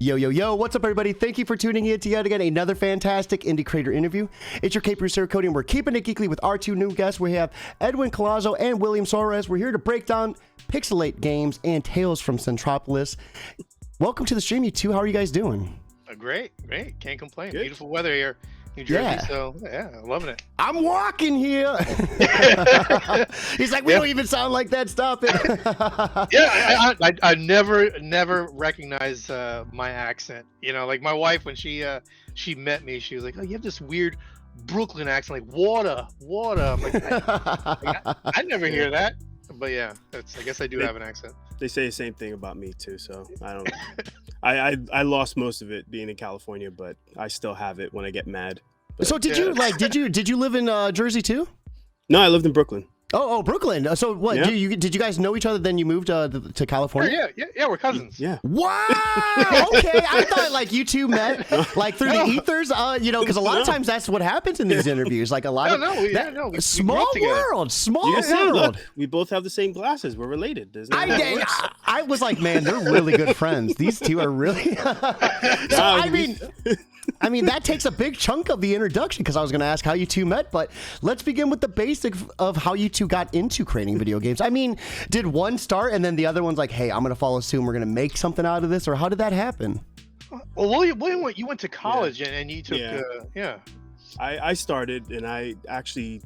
Yo, yo, yo, what's up, everybody? Thank you for tuning in to yet again another fantastic indie creator interview. It's your Cape Crusader Cody, and we're keeping it geekly with our two new guests. We have Edwin Collazo and William Suarez. We're here to break down Pixelate games and tales from Centropolis. Welcome to the stream, you two. How are you guys doing? Great. Can't complain. Good. Beautiful weather here. New Jersey, so yeah, I'm loving it. I'm walking here. He's like, we don't even sound like that. Stop it. I never recognized my accent. You know, like my wife when she met me, she was like, "Oh, you have this weird Brooklyn accent, like water." I'm like, I never hear that. But yeah, I guess I do have an accent. They say the same thing about me too, so I don't. I lost most of it being in California, but I still have it when I get mad. But, so did you live in Jersey too? No, I lived in Brooklyn. Oh, Brooklyn. So what? Yeah. Did you guys know each other? Then you moved to California? Yeah, we're cousins. Yeah. Wow. Okay, I thought like you two met like through the ethers. Because a lot of times that's what happens in these interviews. Like a lot of small world. Look, we both have the same glasses. We're related. I was like, man, they're really good friends. These two are really. I mean, that takes a big chunk of the introduction because I was going to ask how you two met, but let's begin with the basics of how you two got into creating video games. I mean, did one start and then the other one's like, hey, I'm going to follow suit and we're going to make something out of this, or how did that happen? Well, William, you went to college and you took, I started, and I actually,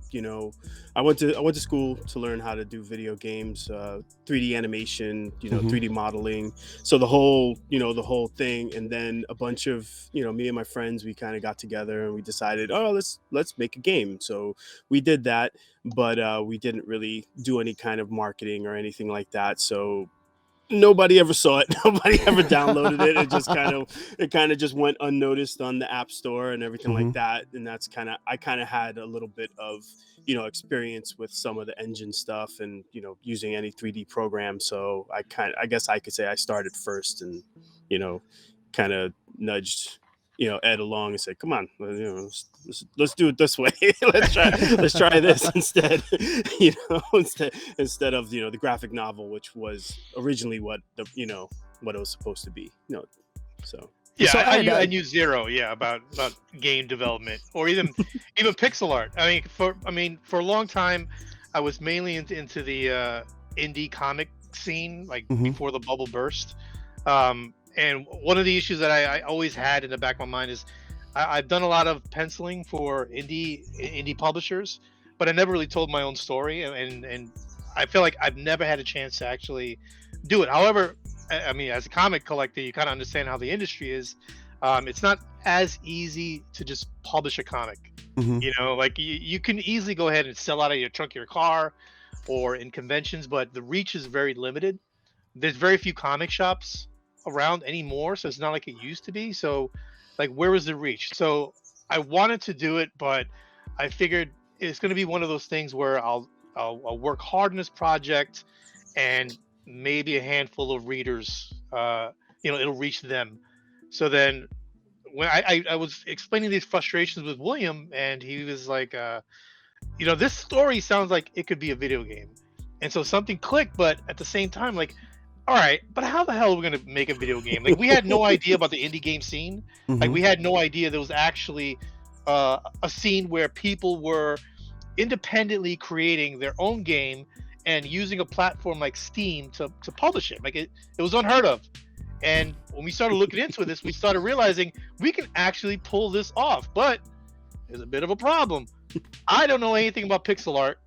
I went to school to learn how to do video games, 3D animation, 3D modeling. So the whole thing, and then a bunch of, me and my friends, we kind of got together and we decided, oh, let's make a game. So we did that, but we didn't really do any kind of marketing or anything like that. So nobody ever saw it. Nobody ever downloaded it. It kind of just went unnoticed on the App Store and everything like that. And that's I kind of had a little bit of, experience with some of the engine stuff and, using any 3D program. So I guess I could say I started first and, kind of nudged, Ed along and said, come on, let's do it this way. let's try this instead, instead of, the graphic novel, which was originally what it was supposed to be, so. Yeah, so I knew zero, about game development or even pixel art. I mean, for a long time, I was mainly into the indie comic scene, like before the bubble burst. And one of the issues that I always had in the back of my mind is I've done a lot of penciling for indie publishers, but I never really told my own story, and I feel like I've never had a chance to actually do it. However, I mean, as a comic collector, you kind of understand how the industry is. It's not as easy to just publish a comic. Like you can easily go ahead and sell out of your trunk of your car or in conventions, but the reach is very limited. There's very few comic shops around anymore, so it's not like it used to be. So like, where was the reach? So I wanted to do it, but I figured it's going to be one of those things where I'll work hard on this project and maybe a handful of readers, it'll reach them. So then when I was explaining these frustrations with William, and he was like, this story sounds like it could be a video game. And so something clicked, but at the same time, like, all right, but how the hell are we going to make a video game? Like, we had no idea about the indie game scene. Like, we had no idea there was actually a scene where people were independently creating their own game and using a platform like Steam to publish it. Like, it was unheard of. And when we started looking into this, we started realizing we can actually pull this off. But there's a bit of a problem. I don't know anything about pixel art.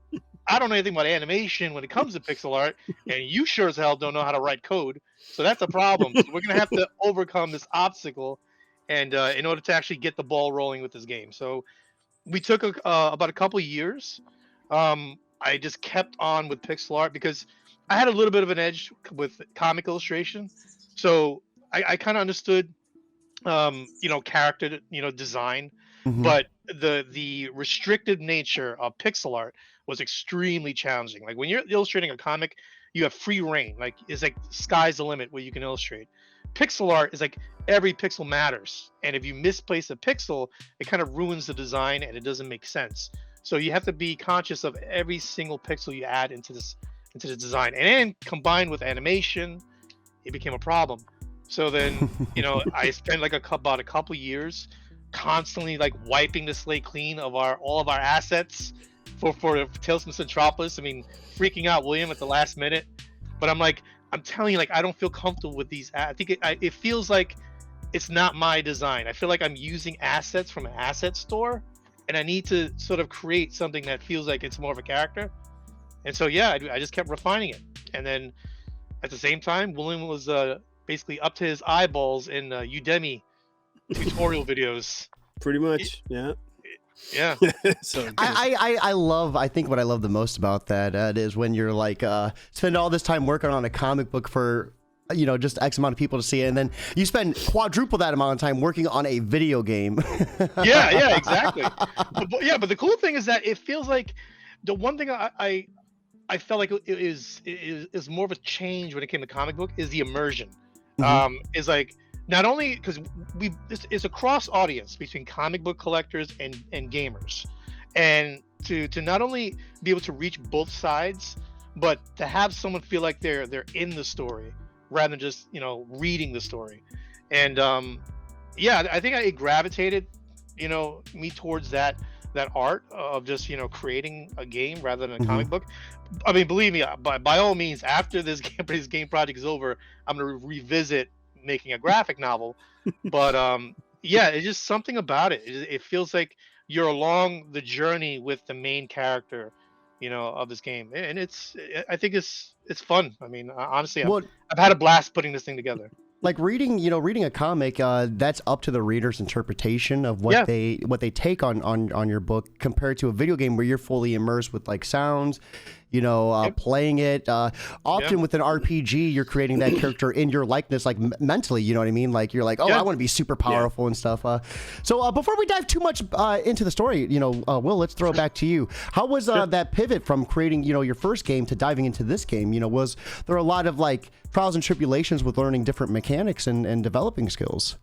I don't know anything about animation when it comes to pixel art, and you sure as hell don't know how to write code. So that's a problem. So we're going to have to overcome this obstacle and in order to actually get the ball rolling with this game. So we took about a couple of years. I just kept on with pixel art because I had a little bit of an edge with comic illustration. So I kind of understood, character, design, but the restricted nature of pixel art was extremely challenging. Like when you're illustrating a comic, you have free reign. Like it's like sky's the limit where you can illustrate. Pixel art is like every pixel matters, and if you misplace a pixel, it kind of ruins the design and it doesn't make sense. So you have to be conscious of every single pixel you add into the design, and then combined with animation, it became a problem. So then, you know, I spent like about a couple years constantly like wiping the slate clean of all of our assets for Tales from Centropolis. I mean, freaking out William at the last minute, but I'm telling you, like, I don't feel comfortable with these. I think it feels like it's not my design. I feel like I'm using assets from an asset store, and I need to sort of create something that feels like it's more of a character. And so yeah, I just kept refining it, and then at the same time, William was basically up to his eyeballs in Udemy tutorial videos. Pretty much, yeah. Yeah. So I think what I love the most about that is when you're like spend all this time working on a comic book for, you know, just X amount of people to see it, and then you spend quadruple that amount of time working on a video game. Yeah, exactly. But the cool thing is that it feels like the one thing I felt like it is more of a change when it came to comic book is the immersion. Is like, not only because it's a cross audience between comic book collectors and gamers, and to not only be able to reach both sides, but to have someone feel like they're in the story rather than just, you know, reading the story. And yeah, I think it gravitated, you know, me towards that art of just, you know, creating a game rather than a comic book. I mean, believe me, by all means, after this game project is over, I'm gonna revisit making a graphic novel. But yeah, it's just something about it. It feels like you're along the journey with the main character, you know, of this game, and I think it's fun. I mean, honestly, I've had a blast putting this thing together. Like reading a comic, that's up to the reader's interpretation of what they take on your book, compared to a video game where you're fully immersed with like sounds, you know, playing it. Often with an RPG, you're creating that character in your likeness, like mentally, you know what I mean? Like you're like, oh, I want to be super powerful and stuff. So before we dive too much into the story, you know, Will, let's throw it back to you. How was that pivot from creating, you know, your first game to diving into this game? You know, was there a lot of like trials and tribulations with learning different mechanics and developing skills?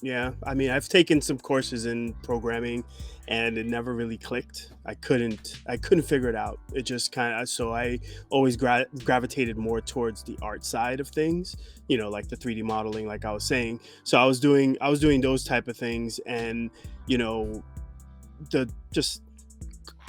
Yeah, I mean, I've taken some courses in programming, and it never really clicked. I couldn't figure it out. It just kind of, so I always gravitated more towards the art side of things, you know, like the 3D modeling, like I was saying. So I was doing those type of things, and, you know, the just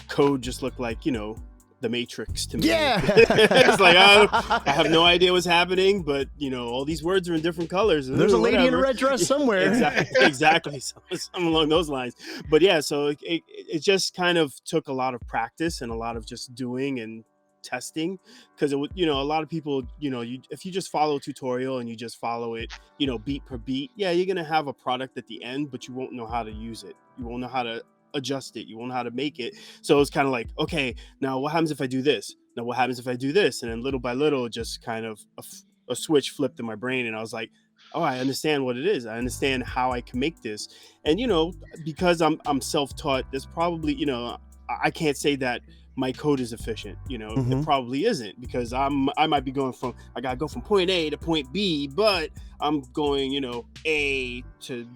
code just looked like, you know, the Matrix to me. Yeah. It's like, I have no idea what's happening, but, you know, all these words are in different colors. There's a lady in a red dress somewhere. Exactly. Something along those lines. But yeah, so it just kind of took a lot of practice and a lot of just doing and testing, because it would, you know, a lot of people, you know, if you just follow a tutorial and you just follow it, you know, beat per beat, yeah, you're gonna have a product at the end, but you won't know how to use it. You won't know how to adjust it. You won't know how to make it. So it's kind of like, okay, now what happens if I do this? Now what happens if I do this? And then little by little, just kind of a switch flipped in my brain, and I was like, oh, I understand what it is. I understand how I can make this. And, you know, because I'm self-taught, there's probably, you know, I can't say that my code is efficient, you know. It probably isn't, because I might be I gotta go from point A to point B, but I'm going, you know, A to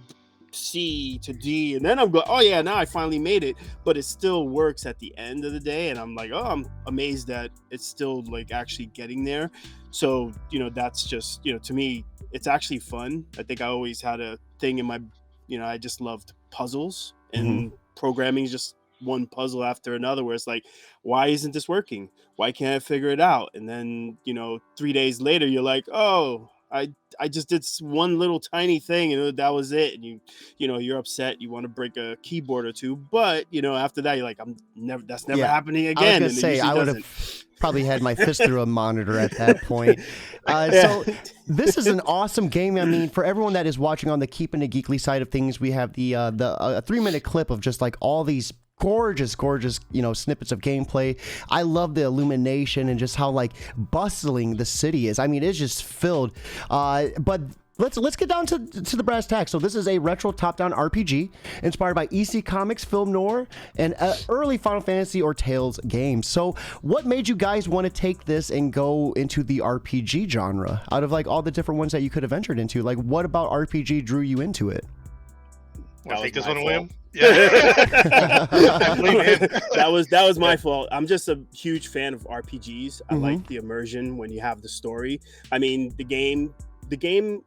C to D, and then I'm going, oh yeah, now I finally made it. But it still works at the end of the day, and I'm like, oh, I'm amazed that it's still like actually getting there. So, you know, that's just, you know, to me, it's actually fun. I think I always had a thing in my, you know, I just loved puzzles, and programming is just one puzzle after another, where it's like, why isn't this working? Why can't I figure it out? And then, you know, 3 days later, you're like, oh, I just did one little tiny thing, and that was it. And you know, you're upset. You want to break a keyboard or two, but, you know, after that, you're like, that's never happening again. I was gonna say, I would have probably had my fist through a monitor at that point. So this is an awesome game. I mean, for everyone that is watching on the Keeping It Geekly side of things, we have the 3-minute clip of just like all these gorgeous, you know, snippets of gameplay. I love the illumination and just how like bustling the city is. I mean, it's just filled. But let's get down to the brass tacks. So this is a retro top-down RPG inspired by EC Comics, film noir, and early Final Fantasy or Tales games. So what made you guys want to take this and go into the RPG genre out of like all the different ones that you could have entered into? Like, what about RPG drew you into it? Want to take this my one away? fault. Yeah. I blame him. That was my fault. I'm just a huge fan of RPGs. I Mhm. like the immersion when you have the story. I mean, the game,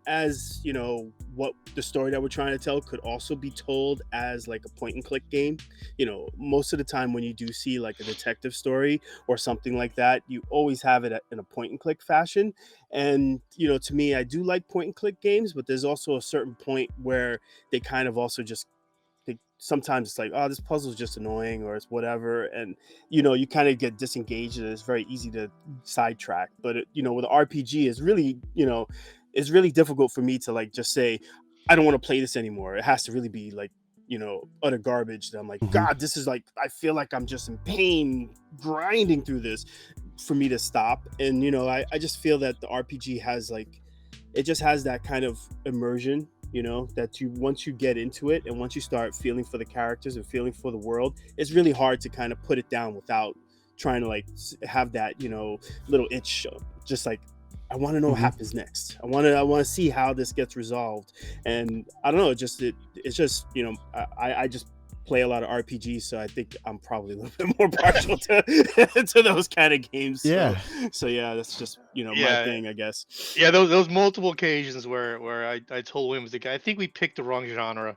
as you know, what the story that we're trying to tell could also be told as like a point and click game. You know, most of the time when you do see like a detective story or something like that, you always have it in a point and click fashion. And you know, to me, I do like point and click games, but there's also a certain point where they kind of also just sometimes it's like, oh, this puzzle is just annoying or it's whatever, and you know, you kind of get disengaged and it's very easy to sidetrack. But you know, with RPG, it's really, you know, it's really difficult for me to like just say I don't want to play this anymore. It has to really be like, you know, utter garbage that I'm like, Mhm. God, this is like, I feel like I'm just in pain grinding through this for me to stop. And you know, I just feel that the RPG has like, it just has that kind of immersion, you know, that you, once you get into it and once you start feeling for the characters and feeling for the world, it's really hard to kind of put it down without trying to like have that, you know, little itch, just like, I want to know what Mhm. happens next. I want to see how this gets resolved. And I don't know, it's just, you know, I just play a lot of RPGs, so I think I'm probably a little bit more partial to to those kind of games. Yeah. So yeah, that's just, you know, my Yeah. thing, I guess. Yeah, those multiple occasions where I told Williams, like, I think we picked the wrong genre.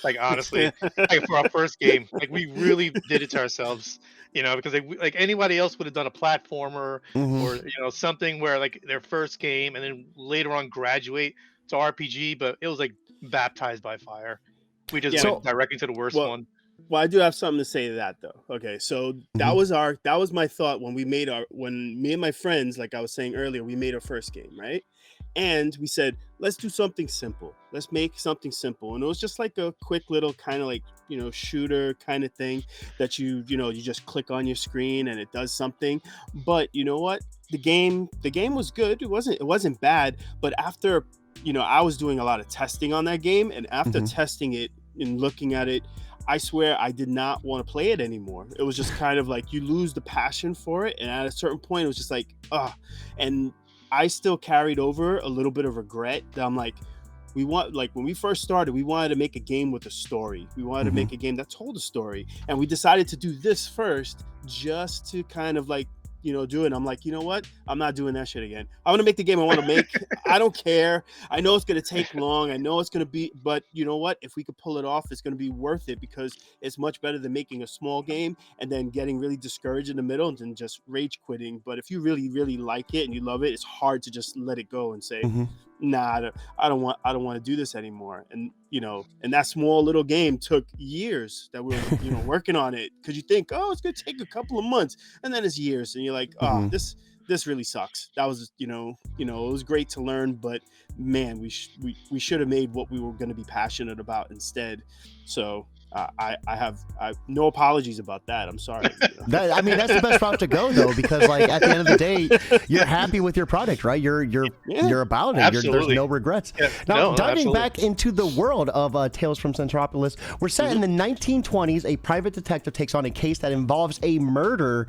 Like, honestly, like for our first game, like we really did it to ourselves, you know, because like anybody else would have done a platformer Mhm. or, you know, something where like their first game and then later on graduate to RPG, but it was like baptized by fire. We just Yeah. went So, directly to the worst Well, one. I do have something to say to that though. Okay, so Mhm. that was my thought when we made our, when me and my friends, like I was saying earlier, we made our first game, right? And we said, let's do something simple. Let's make something simple. And it was just like a quick little kind of like, you know, shooter kind of thing that you know, you just click on your screen and it does something. But you know what? The game was good. It wasn't bad, but after, you know, I was doing a lot of testing on that game, and after Mhm. testing it and looking at it, I swear I did not want to play it anymore. It was just kind of like you lose the passion for it, and at a certain point, it was just like, and I still carried over a little bit of regret that I'm like, we want, like when we first started, we wanted to make a game with a story. We wanted to Mhm. make a game that told a story, and we decided to do this first just to kind of like, you know, do it. And I'm like, you know what? I'm not doing that shit again. I want to make the game I want to make. I don't care. I know it's going to take long. I know it's going to be, but you know what? If we could pull it off, it's going to be worth it, because it's much better than making a small game and then getting really discouraged in the middle and then just rage quitting. But if you really, really like it and you love it, it's hard to just let it go and say, Mhm. nah, I don't want to do this anymore. And you know, and that small little game took years that we were, you know, working on it, because you think, oh, it's gonna take a couple of months, and then it's years, and you're like, oh, Mhm. this really sucks. That was, you know, it was great to learn, but man, we should have made what we were going to be passionate about instead. So I have no apologies about that. I'm sorry. You know? I mean, that's the best route to go, though, because like at the end of the day, you're happy with your product, right? You're Yeah. you're about it. There's Absolutely. no regrets. Yeah, Now, no, diving absolutely. back into the world of Tales from Centropolis, we're set in the 1920s. A private detective takes on a case that involves a murder,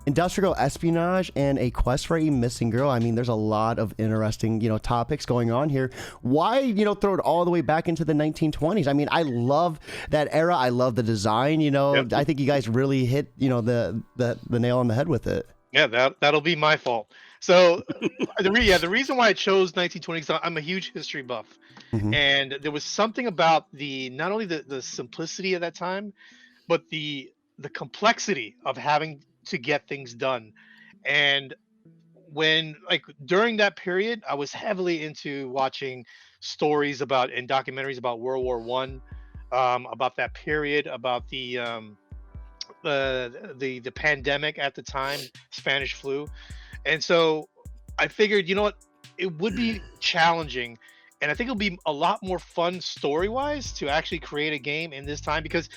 industrial espionage, and a quest for a missing girl. I mean, there's a lot of interesting, you know, topics going on here. Why, you know, throw it all the way back into the 1920s? I mean, I love that era. I love the design. You know, Yep. I think you guys really hit, you know, the nail on the head with it. Yeah, that'll be my fault. So the reason why I chose 1920s, I'm a huge history buff, Mhm. and there was something about the not only the simplicity of that time, but the complexity of having to get things done. And when like during that period, I was heavily into watching stories about and documentaries about World War I, about that period, about the pandemic at the time, Spanish flu. And so I figured, you know what, it would be challenging, and I think it'll be a lot more fun story wise to actually create a game in this time, because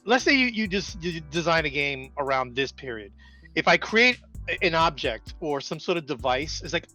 let's say you design a game around this period. If I create an object or some sort of device, it's like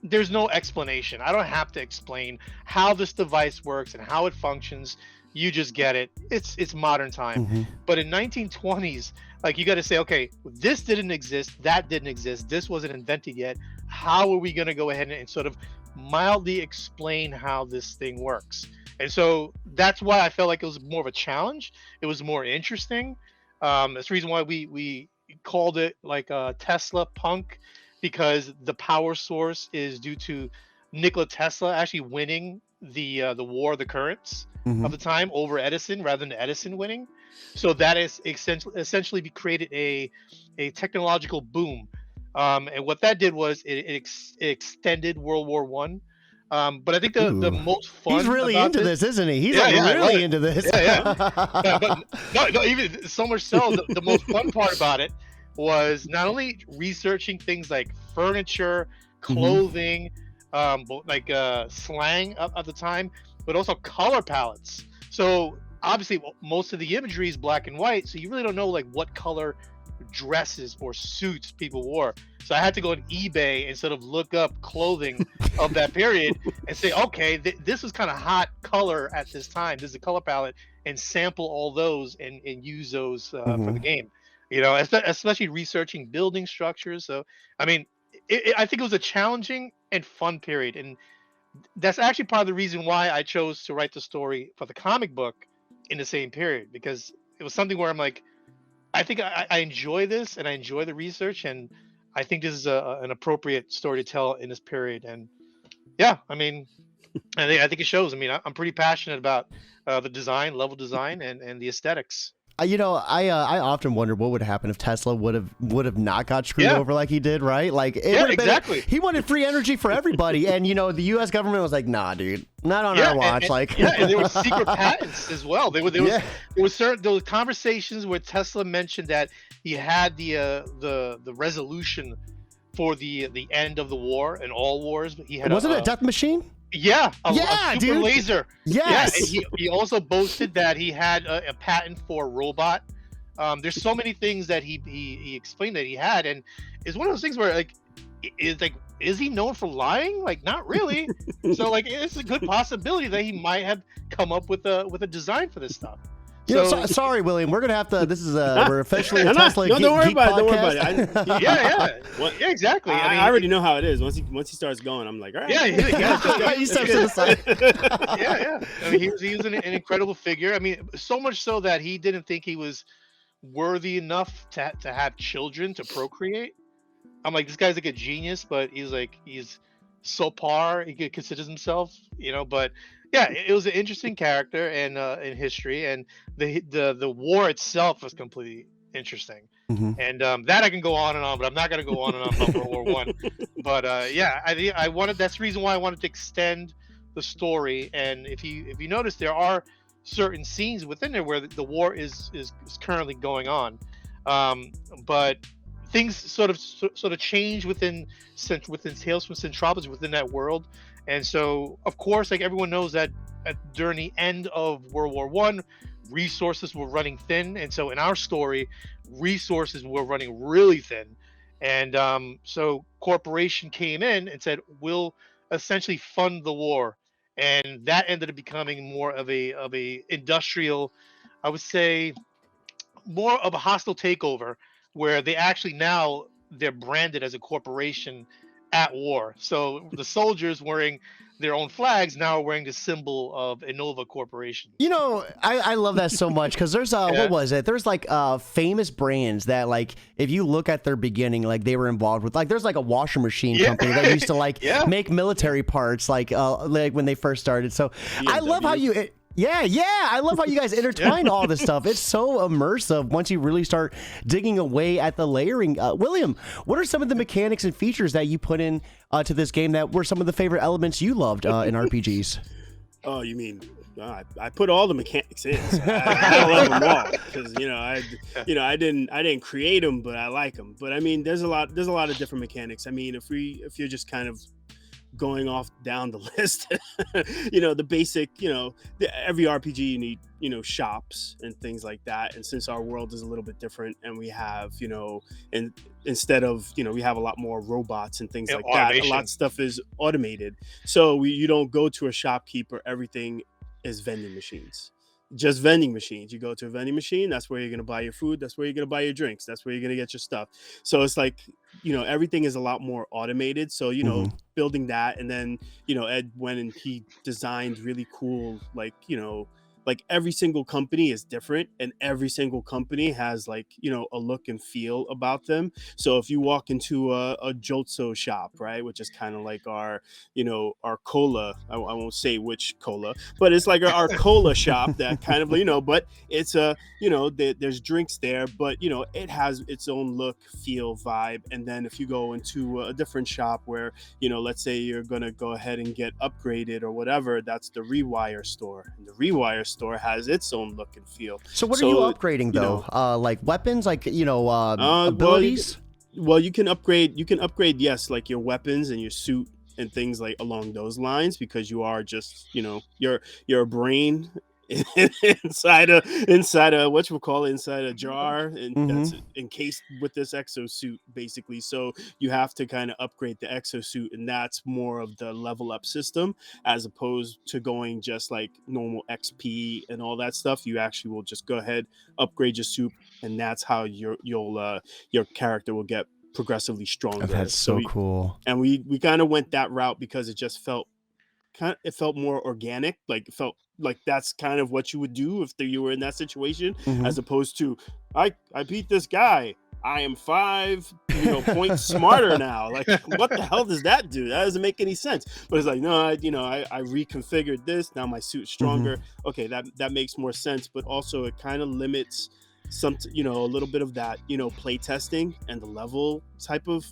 there's no explanation. I don't have to explain how this device works and how it functions. You just get it. It's modern time. Mhm. But in 1920s, like you got to say, okay, this didn't exist, that didn't exist, this wasn't invented yet. How are we going to go ahead and sort of mildly explain how this thing works. And so that's why I felt like it was more of a challenge. It was more interesting. That's the reason why we called it like Tesla Punk, because the power source is due to Nikola Tesla actually winning the war of the currents Hmm. of the time over Edison, rather than Edison winning. So that is essentially created a technological boom. And what that did was it extended World War One. But I think the Ooh. most He's fun really about into this, isn't he? He's yeah, like yeah, I love really it. into this. Yeah, yeah. Yeah, but no, even so much so, the most fun part about it was not only researching things like furniture, Hmm. clothing, like slang of the time, but also color palettes. So obviously, most of the imagery is black and white, so you really don't know like what color dresses or suits people wore. So I had to go on eBay and sort of look up clothing of that period and say, okay, this was kind of hot color at this time. This is a color palette, and sample all those and use those for the Hmm. game. Especially researching building structures. So, I mean, I think it was a challenging and fun period, and that's actually part of the reason why I chose to write the story for the comic book in the same period, because it was something where I'm like, I think I enjoy this and I enjoy the research, and I think this is an appropriate story to tell in this period. And yeah, I mean, I think it shows. I mean, I'm pretty passionate about the design, level design, and the aesthetics. I often wonder what would happen if Tesla would have not got screwed Yeah, over like he did, right? Like it yeah, would have been. exactly. He wanted free energy for everybody, and the U.S. government was like, "Nah, dude, not on Yeah, our watch." Like, yeah, and there were secret patents as well. yeah. There was conversations where Tesla mentioned that he had the resolution for the end of the war and all wars. But he had Wasn't it a death machine? yeah, a Yeah, super dude. laser. Yeah, and Yes. he also boasted that he had a patent for a robot. There's so many things that he explained that he had, and it's one of those things where is he known for lying? Like, not really. So like, it's a good possibility that he might have come up with a design for this stuff. So Sorry, William. We're gonna have to. This is we're officially a No, no, Tesla no, don't worry geek about it. Don't worry podcast. about it. yeah, yeah, What- yeah, exactly. I mean, I already know how it is. Once he starts going, I'm like, all right. yeah, He steps to the side. yeah, yeah. I mean, he was an incredible figure. I mean, so much so that he didn't think he was worthy enough to have children, to procreate. I'm like, this guy's like a genius, but he's so par, he could considers himself, But yeah, it was an interesting character and in history, and the war itself was completely interesting. Mhm. And that I can go on and on, but I'm not going to go on and on about World War One. But yeah, I wanted. That's the reason why I wanted to extend the story. And if you notice, there are certain scenes within there where the war is currently going on, but things sort of change within Tales from Centropolis, within that world. And so, of course, like everyone knows that during the end of World War One, resources were running thin, and so in our story, resources were running really thin. And so corporation came in and said, we'll essentially fund the war, and that ended up becoming more of a industrial, I would say, more of a hostile takeover, where they actually now they're branded as a corporation at war. So the soldiers wearing their own flags now are wearing the symbol of Innova Corporation. I love that so much because there's Yeah. what was it? There's like famous brands that like if you look at their beginning, like they were involved with like there's like a washer machine Yeah. company that used to like Yeah. make military parts like when they first started. So I love how BMW. I love how you guys intertwine all this stuff. It's so immersive once you really start digging away at the layering. William, what are some of the mechanics and features that you put in to this game that were some of the favorite elements you loved in RPGs? Oh, you mean I put all the mechanics in. So I love them all because I didn't create them, but I like them. But I mean, there's a lot of different mechanics. I mean, if you're just kind of going off down the list, the basic, every RPG you need, shops and things like that. And since our world is a little bit different, and we have, and instead of, we have a lot more robots and things like that. A lot of stuff is automated. So you don't go to a shopkeeper. Everything is vending machines. just vending machines. You go to a vending machine, that's where you're going to buy your food, that's where you're going to buy your drinks, that's where you're going to get your stuff. So it's like, everything is a lot more automated. So, Hmm. building that, and then, Ed went and he designed really cool, like every single company is different, and every single company has, like, a look and feel about them. So if you walk into a Jotso shop, right, which is kind of like our cola, I won't say which cola, but it's like our cola shop, that kind of, but it's there's drinks there, but it has its own look, feel, vibe. And then if you go into a different shop where, let's say you're gonna go ahead and get upgraded or whatever, that's the Rewire store, and the Rewire store has its own look and feel. So what are you So, upgrading you know, though? Like weapons, like well, abilities? you can upgrade, yes, like your weapons and your suit and things like along those lines, because you are just, you're a brain inside a what you call it, inside a jar, and Hmm. that's encased with this exosuit, basically. So you have to kind of upgrade the exosuit, and that's more of the level up system, as opposed to going just like normal XP and all that stuff. You actually will just go ahead, upgrade your suit, and that's how your character will get progressively Oh, stronger. that's So so cool. we kind of went that route because it just it felt more organic. Like, it felt like that's kind of what you would do if you were in that situation, Hmm. as opposed to, I beat this guy, I am 5 points smarter now. Like, what the hell does that do? That doesn't make any sense. But it's like, no, I reconfigured this, now my suit's Hmm. stronger. Okay, that makes more sense. But also it kind of limits a little bit of that, play testing and the level type of,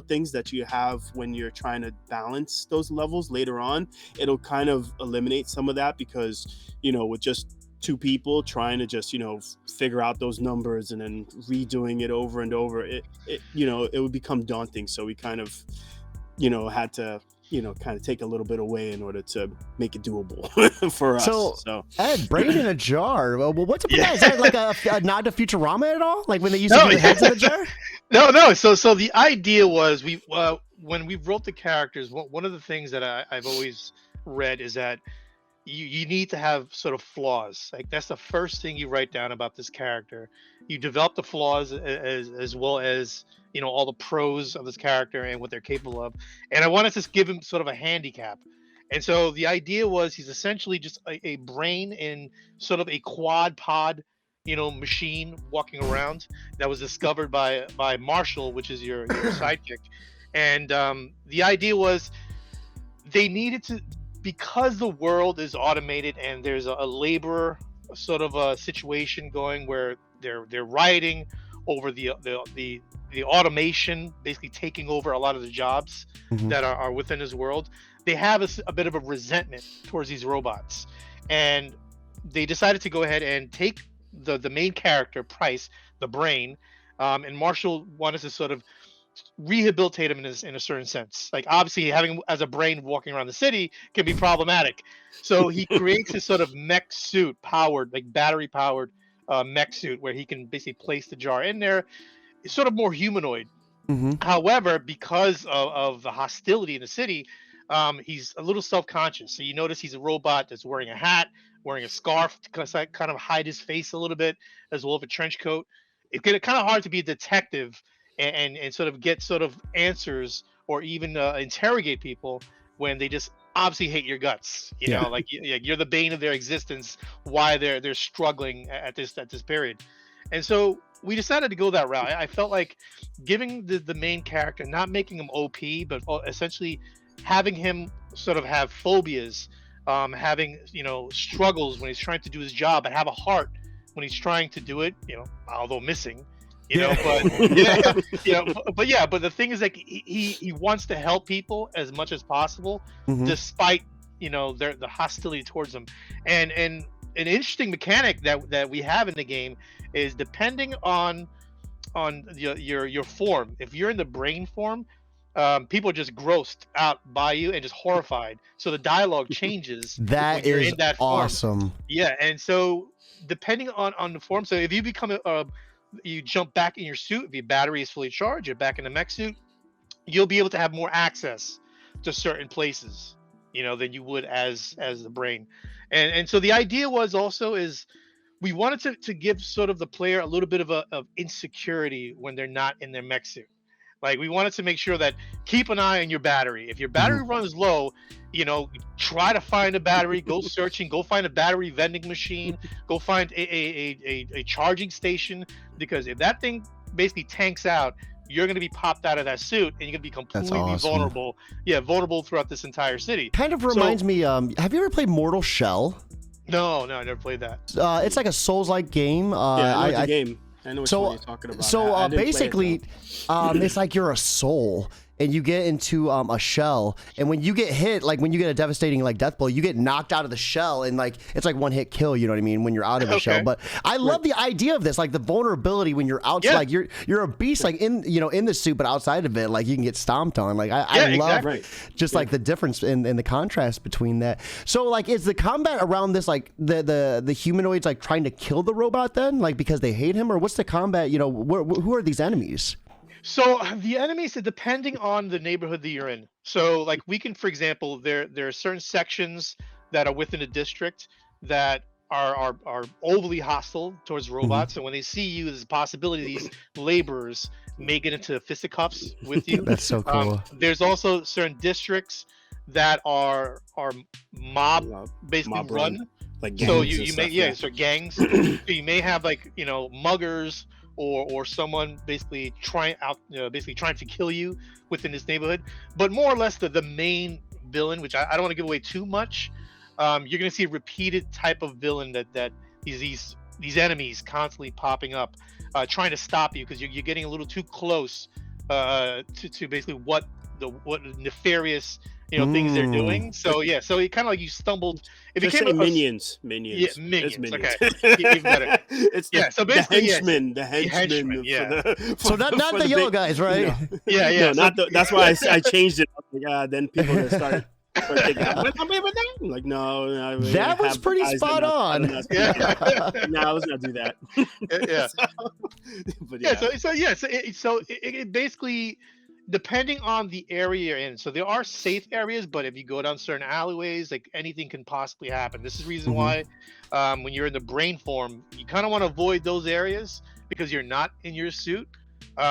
things that you have when you're trying to balance those levels later on. It'll kind of eliminate some of that, because, with just two people trying to just, figure out those numbers and then redoing it over and over, it would become daunting. So we kind of, had to, kind of take a little bit away in order to make it doable for us. So, So Ed, brain in a jar. Well, what's up with Yeah. that? Is that like a nod to Futurama at all? Like when they used to No, do the heads in a jar? no. So the idea was, when we wrote the characters, one of the things that I've always read is that you need to have sort of flaws. Like, that's the first thing you write down about this character. You develop the flaws, as well as, all the pros of this character and what they're capable of. And I wanted to give him sort of a handicap. And so the idea was, he's essentially just a brain in sort of a quad pod, machine walking around, that was discovered by Marshall, which is your sidekick. And the idea was, they needed to, because the world is automated and there's a labor sort of a situation going, where they're rioting over the automation basically taking over a lot of the jobs Hmm. that are within this world. They have a bit of a resentment towards these robots, and they decided to go ahead and take the main character, Price, the brain, and Marshall wanted to sort of rehabilitate him in a certain sense. Like, obviously, having him as a brain walking around the city can be problematic. So he creates his sort of mech suit, powered, like battery powered mech suit, where he can basically place the jar in there. It's sort of more humanoid. Hmm. However, because of the hostility in the city, he's a little self-conscious. So you notice he's a robot that's wearing a hat, wearing a scarf to kind of hide his face a little bit, as well as a trench coat. It's kind of hard to be a detective and sort of get sort of answers, or even interrogate people when they just obviously hate your guts. Yeah. Like, you're the bane of their existence. Why they're struggling at this period. And so we decided to go that route. I felt like giving the main character, not making him OP, but essentially having him sort of have phobias, having struggles when he's trying to do his job, and have a heart when he's trying to do it. Although missing. But yeah, but the thing is, like, he wants to help people as much as possible, Hmm. despite the hostility towards them. And an interesting mechanic that we have in the game is, depending on your form. If you're in the brain form, people are just grossed out by you and just horrified. So the dialogue changes when That you're is in that form. awesome. Yeah, and so depending on the form, so if you become you jump back in your suit, if your battery is fully charged, you're back in the mech suit, you'll be able to have more access to certain places. than you would as the brain. And so the idea was also is we wanted to give sort of the player a little bit of insecurity when they're not in their mech suit. Like we wanted to make sure that keep an eye on your battery. If your battery runs low, try to find a battery, go searching, go find a battery vending machine, go find a charging station, because if that thing basically tanks out, you're going to be popped out of that suit and you're going to be completely vulnerable. Yeah, vulnerable throughout this entire city. Kind of reminds me, have you ever played Mortal Shell? No, I never played that. It's like a Souls-like game. I know the game. I know what you're talking about. So basically, it's like you're a soul, and you get into a shell, and when you get hit, like when you get a devastating like death blow, you get knocked out of the shell, and like it's like one hit kill. You know what I mean? When you're out of the shell. But I love the idea of this, like the vulnerability when you're outside. Like you're a beast, like in the suit, but outside of it, like you can get stomped on. Like I love just like the difference in the contrast between that. So like, is the combat around this like the humanoids like trying to kill the robot then, like because they hate him, or what's the combat? Who are these enemies? So the enemies, depending on the neighborhood that you're in. So like we can, for example, there are certain sections that are within a district that are overly hostile towards robots. And when they see you, there's a possibility these laborers may get into fisticuffs with you. That's so cool. There's also certain districts that are basically run. Like gangs. So you may so gangs. So you may have like muggers or someone basically trying to kill you within this neighborhood. But more or less the main villain, which I don't want to give away too much, you're going to see a repeated type of villain that these enemies constantly popping up, trying to stop you because you're getting a little too close to basically what nefarious things they're doing. So so it kind of like you stumbled. It became minions. Yeah, minions. Minions. Okay, even better. It's so basically the henchmen. So not the yellow guys, right? Yeah. No, that's why I changed it. Then people that started thinking, like, no, that was pretty spot on. No, I was gonna do that. So it basically, depending on the area you're in. So there are safe areas, but if you go down certain alleyways, like anything can possibly happen. This is the reason why when you're in the brain form, you kind of want to avoid those areas because you're not in your suit.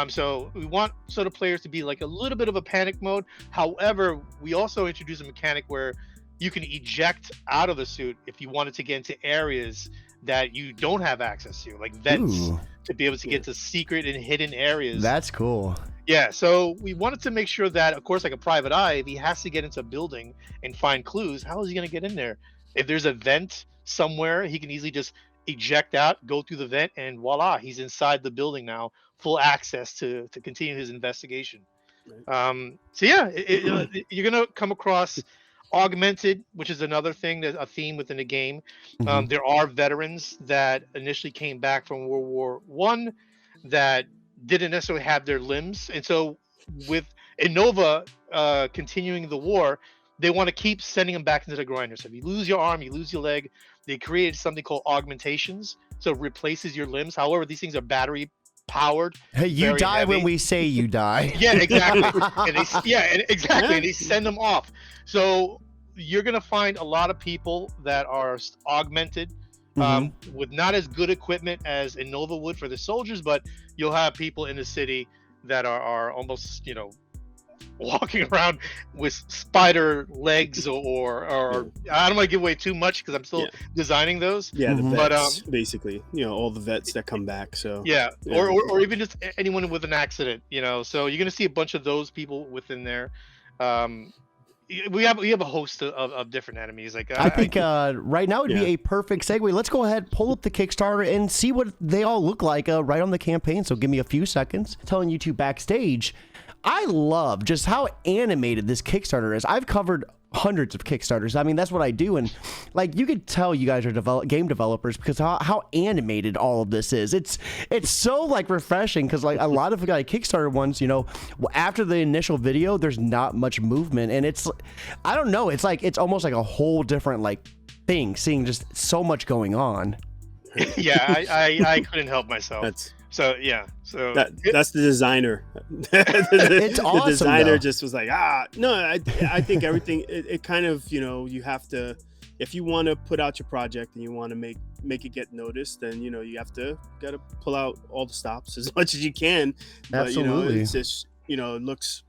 So we want sort of players to be like a little bit of a panic mode. However, we also introduce a mechanic where you can eject out of the suit if you wanted to get into areas that you don't have access to, like vents, to be able to get to secret and hidden areas. That's cool. Yeah, so we wanted to make sure that, of course, like a private eye, if he has to get into a building and find clues, how is he going to get in there? If there's a vent somewhere, he can easily just eject out, go through the vent, and voila, he's inside the building now, full access to continue his investigation. You're going to come across augmented, which is another thing, that's a theme within the game. There are veterans that initially came back from World War I that didn't necessarily have their limbs, and so with Innova continuing the war, they want to keep sending them back into the grinder. So if you lose your arm, you lose your leg, they created something called augmentations, so it replaces your limbs. However, these things are battery powered. Hey, you die heavy. When we say you die. Yeah, exactly. And they send them off. So you're gonna find a lot of people that are augmented with not as good equipment as Innova would for the soldiers, but you'll have people in the city that are almost walking around with spider legs or I don't want to give away too much because I'm still designing those. Yeah, the vets, basically, all the vets that come back. So or even just anyone with an accident, So you're gonna see a bunch of those people within there. We have a host of different enemies. Like I think right now would be a perfect segue. Let's go ahead, pull up the Kickstarter, and see what they all look like right on the campaign. So give me a few seconds. Telling you two backstage, I love just how animated this Kickstarter is. I've covered hundreds of Kickstarters. I mean, that's what I do, and like you could tell you guys are game developers because how animated all of this is. It's so like refreshing because like a lot of Kickstarter ones, after the initial video, there's not much movement, and it's, I don't know, it's almost like a whole different like thing, seeing just so much going on. Yeah, I couldn't help myself. So yeah, so That's the designer. It's The awesome, designer though. just was like, no, I think everything it kind of, you have to, if you want to put out your project and you want to make it get noticed, then you gotta pull out all the stops as much as you can. But Absolutely. it's just, it looks,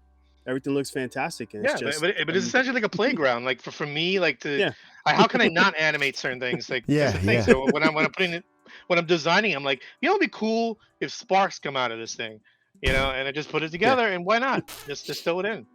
everything looks fantastic, and it's yeah, just, but it's essentially like a playground. Like for me, like yeah. how can I not animate certain things? Like that's Yeah, the thing. yeah. So when I'm putting it, when I'm designing, I'm like, it'd be cool if sparks come out of this thing, and I just put it Yeah. together, and why not? Just throw it in.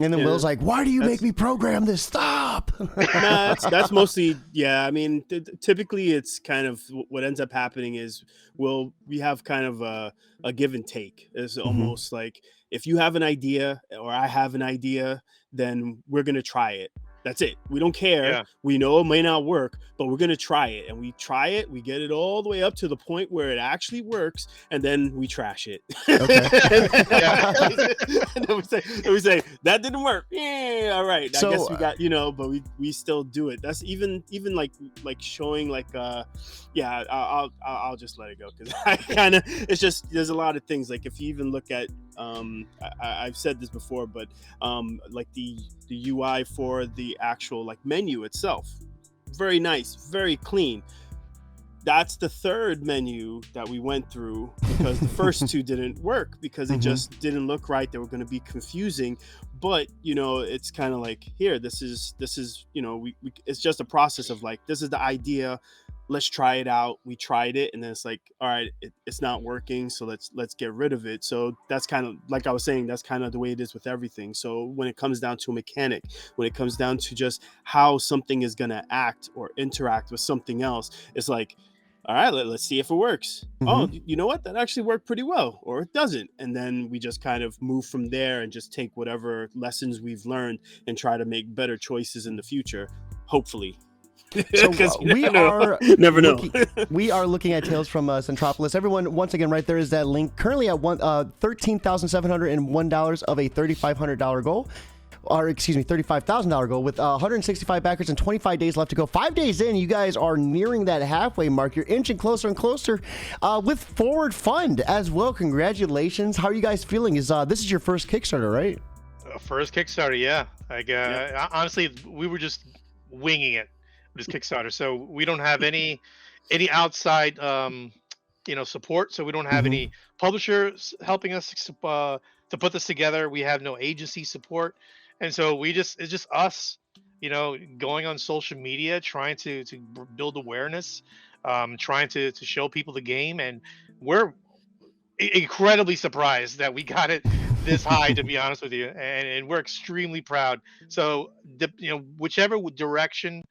And then Yeah. Will's like, "Why do you make That's me program this? Stop!" No, that's mostly, yeah. I mean, typically it's kind of what ends up happening is we have kind of a give and take. It's Hmm. almost like if you have an idea or I have an idea, then we're gonna try it. That's it. We don't care. Yeah, We know it may not work, but we're gonna try it. And we try it. We get it all the way up to the point where it actually works, and then we trash it. Okay. yeah, And then we say that didn't work. Yeah, all right. I guess So, we got, but we still do it. That's even like showing like yeah. I'll just let it go because I kind of, it's just, there's a lot of things, like if you even look at I've said this before, but like the UI for the actual like menu itself, very nice, very clean. That's the third menu that we went through because the first two didn't work because it Mhm. just didn't look right. They were going to be confusing. But it's kind of like, here, this is it's just a process of like, this is the idea, let's try it out. We tried it, and then it's like, all right, it's not working, so let's get rid of it. So that's kind of like I was saying, that's kind of the way it is with everything. So when it comes down to a mechanic, when it comes down to just how something is going to act or interact with something else, it's like, all right, let's see if it works. Oh, Mhm. you know what, that actually worked pretty well, or it doesn't. And then we just kind of move from there and just take whatever lessons we've learned and try to make better choices in the future, hopefully. So Because you we never know. are Never know. looking. We are looking at Tales from Centropolis. Everyone, once again, right there is that link. Currently at $13,701 of a $3,500 goal, or excuse me, $35,000 goal with 165 backers and 25 days left to go. 5 days in, you guys are nearing that halfway mark. You're inching closer and closer with Forward Fund as well. Congratulations. How are you guys feeling? This is your first Kickstarter, right? first Kickstarter. Yeah, like Yeah. honestly, we were just winging it with this Kickstarter. So we don't have any outside support. So we don't have Mm-hmm. any publishers helping us to put this together. We have no agency support, and so it's just us, going on social media, trying to build awareness, trying to show people the game, and we're incredibly surprised that we got it this high, to be honest with you, and we're extremely proud. So whichever direction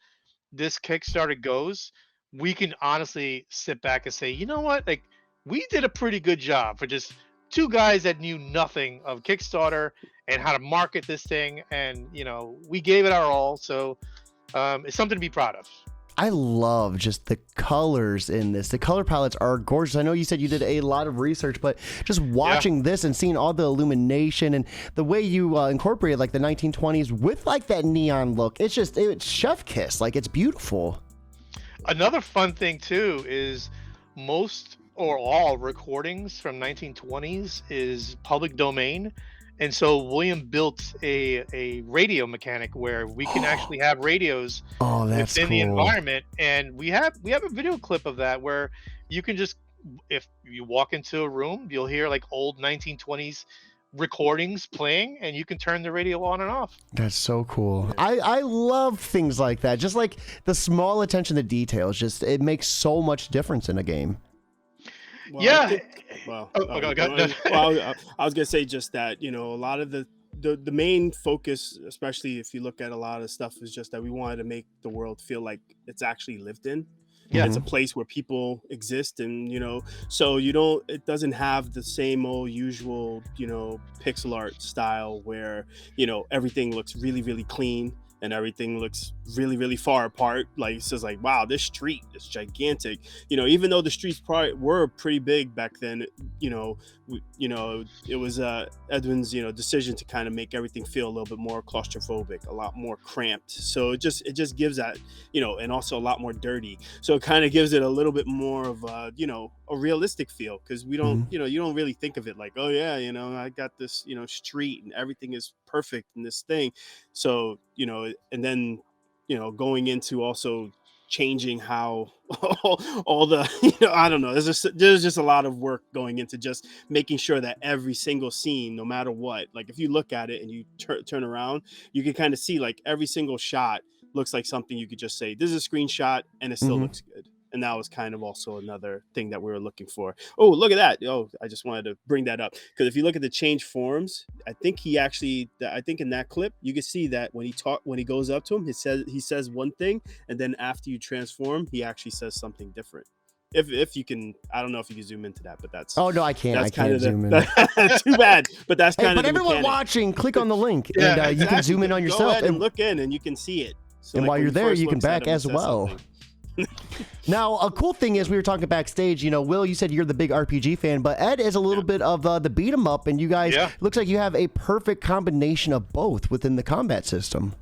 this Kickstarter goes, we can honestly sit back and say, you know what, like we did a pretty good job for just two guys that knew nothing of Kickstarter and how to market this thing, and we gave it our all. So it's something to be proud of. I love just the colors in this. The color palettes are gorgeous. I know you said you did a lot of research, but just Yeah. watching this and seeing all the illumination and the way you incorporated like the 1920s with like that neon look, it's chef kiss. Like it's beautiful. Another fun thing too is most or all recordings from 1920s is public domain. And so William built a radio mechanic where we can actually have radios Oh, that's within the cool. environment, and we have a video clip of that where you can just, if you walk into a room, you'll hear like old 1920s recordings playing, and you can turn the radio on and off. That's so cool. Yeah. I love things like that. Just like the small attention to details. Just it makes so much difference in a game. Well, I Yeah. think, well, No. I was gonna say just that, a lot of the main focus, especially if you look at a lot of stuff, is just that we wanted to make the world feel like it's actually lived in. Yeah. It's a place where people exist, and so it doesn't have the same old usual, pixel art style where everything looks really, really clean and everything looks really, really far apart. Like, it's just like, wow, this street is gigantic. Even though the streets probably were pretty big back then, it was Edwin's decision to kind of make everything feel a little bit more claustrophobic, a lot more cramped. So it just gives that, and also a lot more dirty. So it kind of gives it a little bit more of a realistic feel, because we don't, Mhm. you don't really think of it like, oh yeah, I got this, street and everything is perfect in this thing. So, and then, going into also changing how all the, I don't know, there's just a lot of work going into just making sure that every single scene, no matter what, like if you look at it and you turn around, you can kind of see like every single shot looks like something you could just say, this is a screenshot, and it still Mhm. looks good. And that was kind of also another thing that we were looking for. Oh, look at that. Oh, I just wanted to bring that up, because if you look at the change forms, I think in that clip, you can see that when he goes up to him, he says one thing, and then after you transform, he actually says something different. If you can, I don't know if you can zoom into that, but that's Oh no, I can't. I that's kind can't of zoom in. the too bad. But that's Hey, kind of but the everyone mechanic. watching, click on the link, and Yeah, you can Exactly. zoom in on Go yourself. ahead and look in, and you can see it. So And like while when you're he there, first you can looks at back him, he as says well. something. Now, a cool thing is we were talking backstage. Will, you said you're the big RPG fan, but Ed is a little bit of the beat 'em up, and you guys yeah. looks like you have a perfect combination of both within the combat system.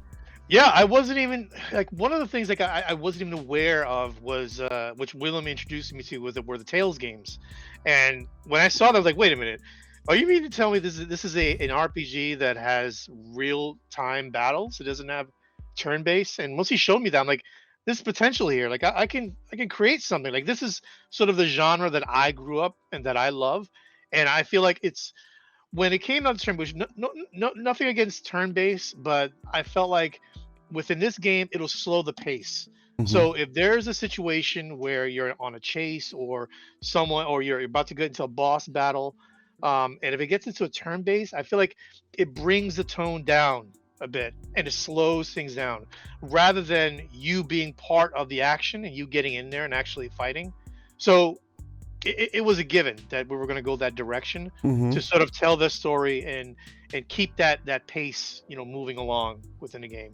Yeah, I wasn't even like one of the things like I wasn't even aware of was which Willem introduced me to were the Tales games, and when I saw that I was like, wait a minute, are you mean to tell me this is an RPG that has real time battles? It doesn't have turn based. And once he showed me that, I'm like, there's potential here. Like I can create something. Like this is sort of the genre that I grew up and that I love, and I feel like it's when it came down to turn based, nothing against turn based, but I felt like within this game, it'll slow the pace. Hmm. So if there's a situation where you're on a chase or someone, or you're about to get into a boss battle, and if it gets into a turn base, I feel like it brings the tone down a bit and it slows things down rather than you being part of the action and you getting in there and actually fighting. So it was a given that we were going to go that direction Hmm. to sort of tell the story and keep that pace, moving along within the game.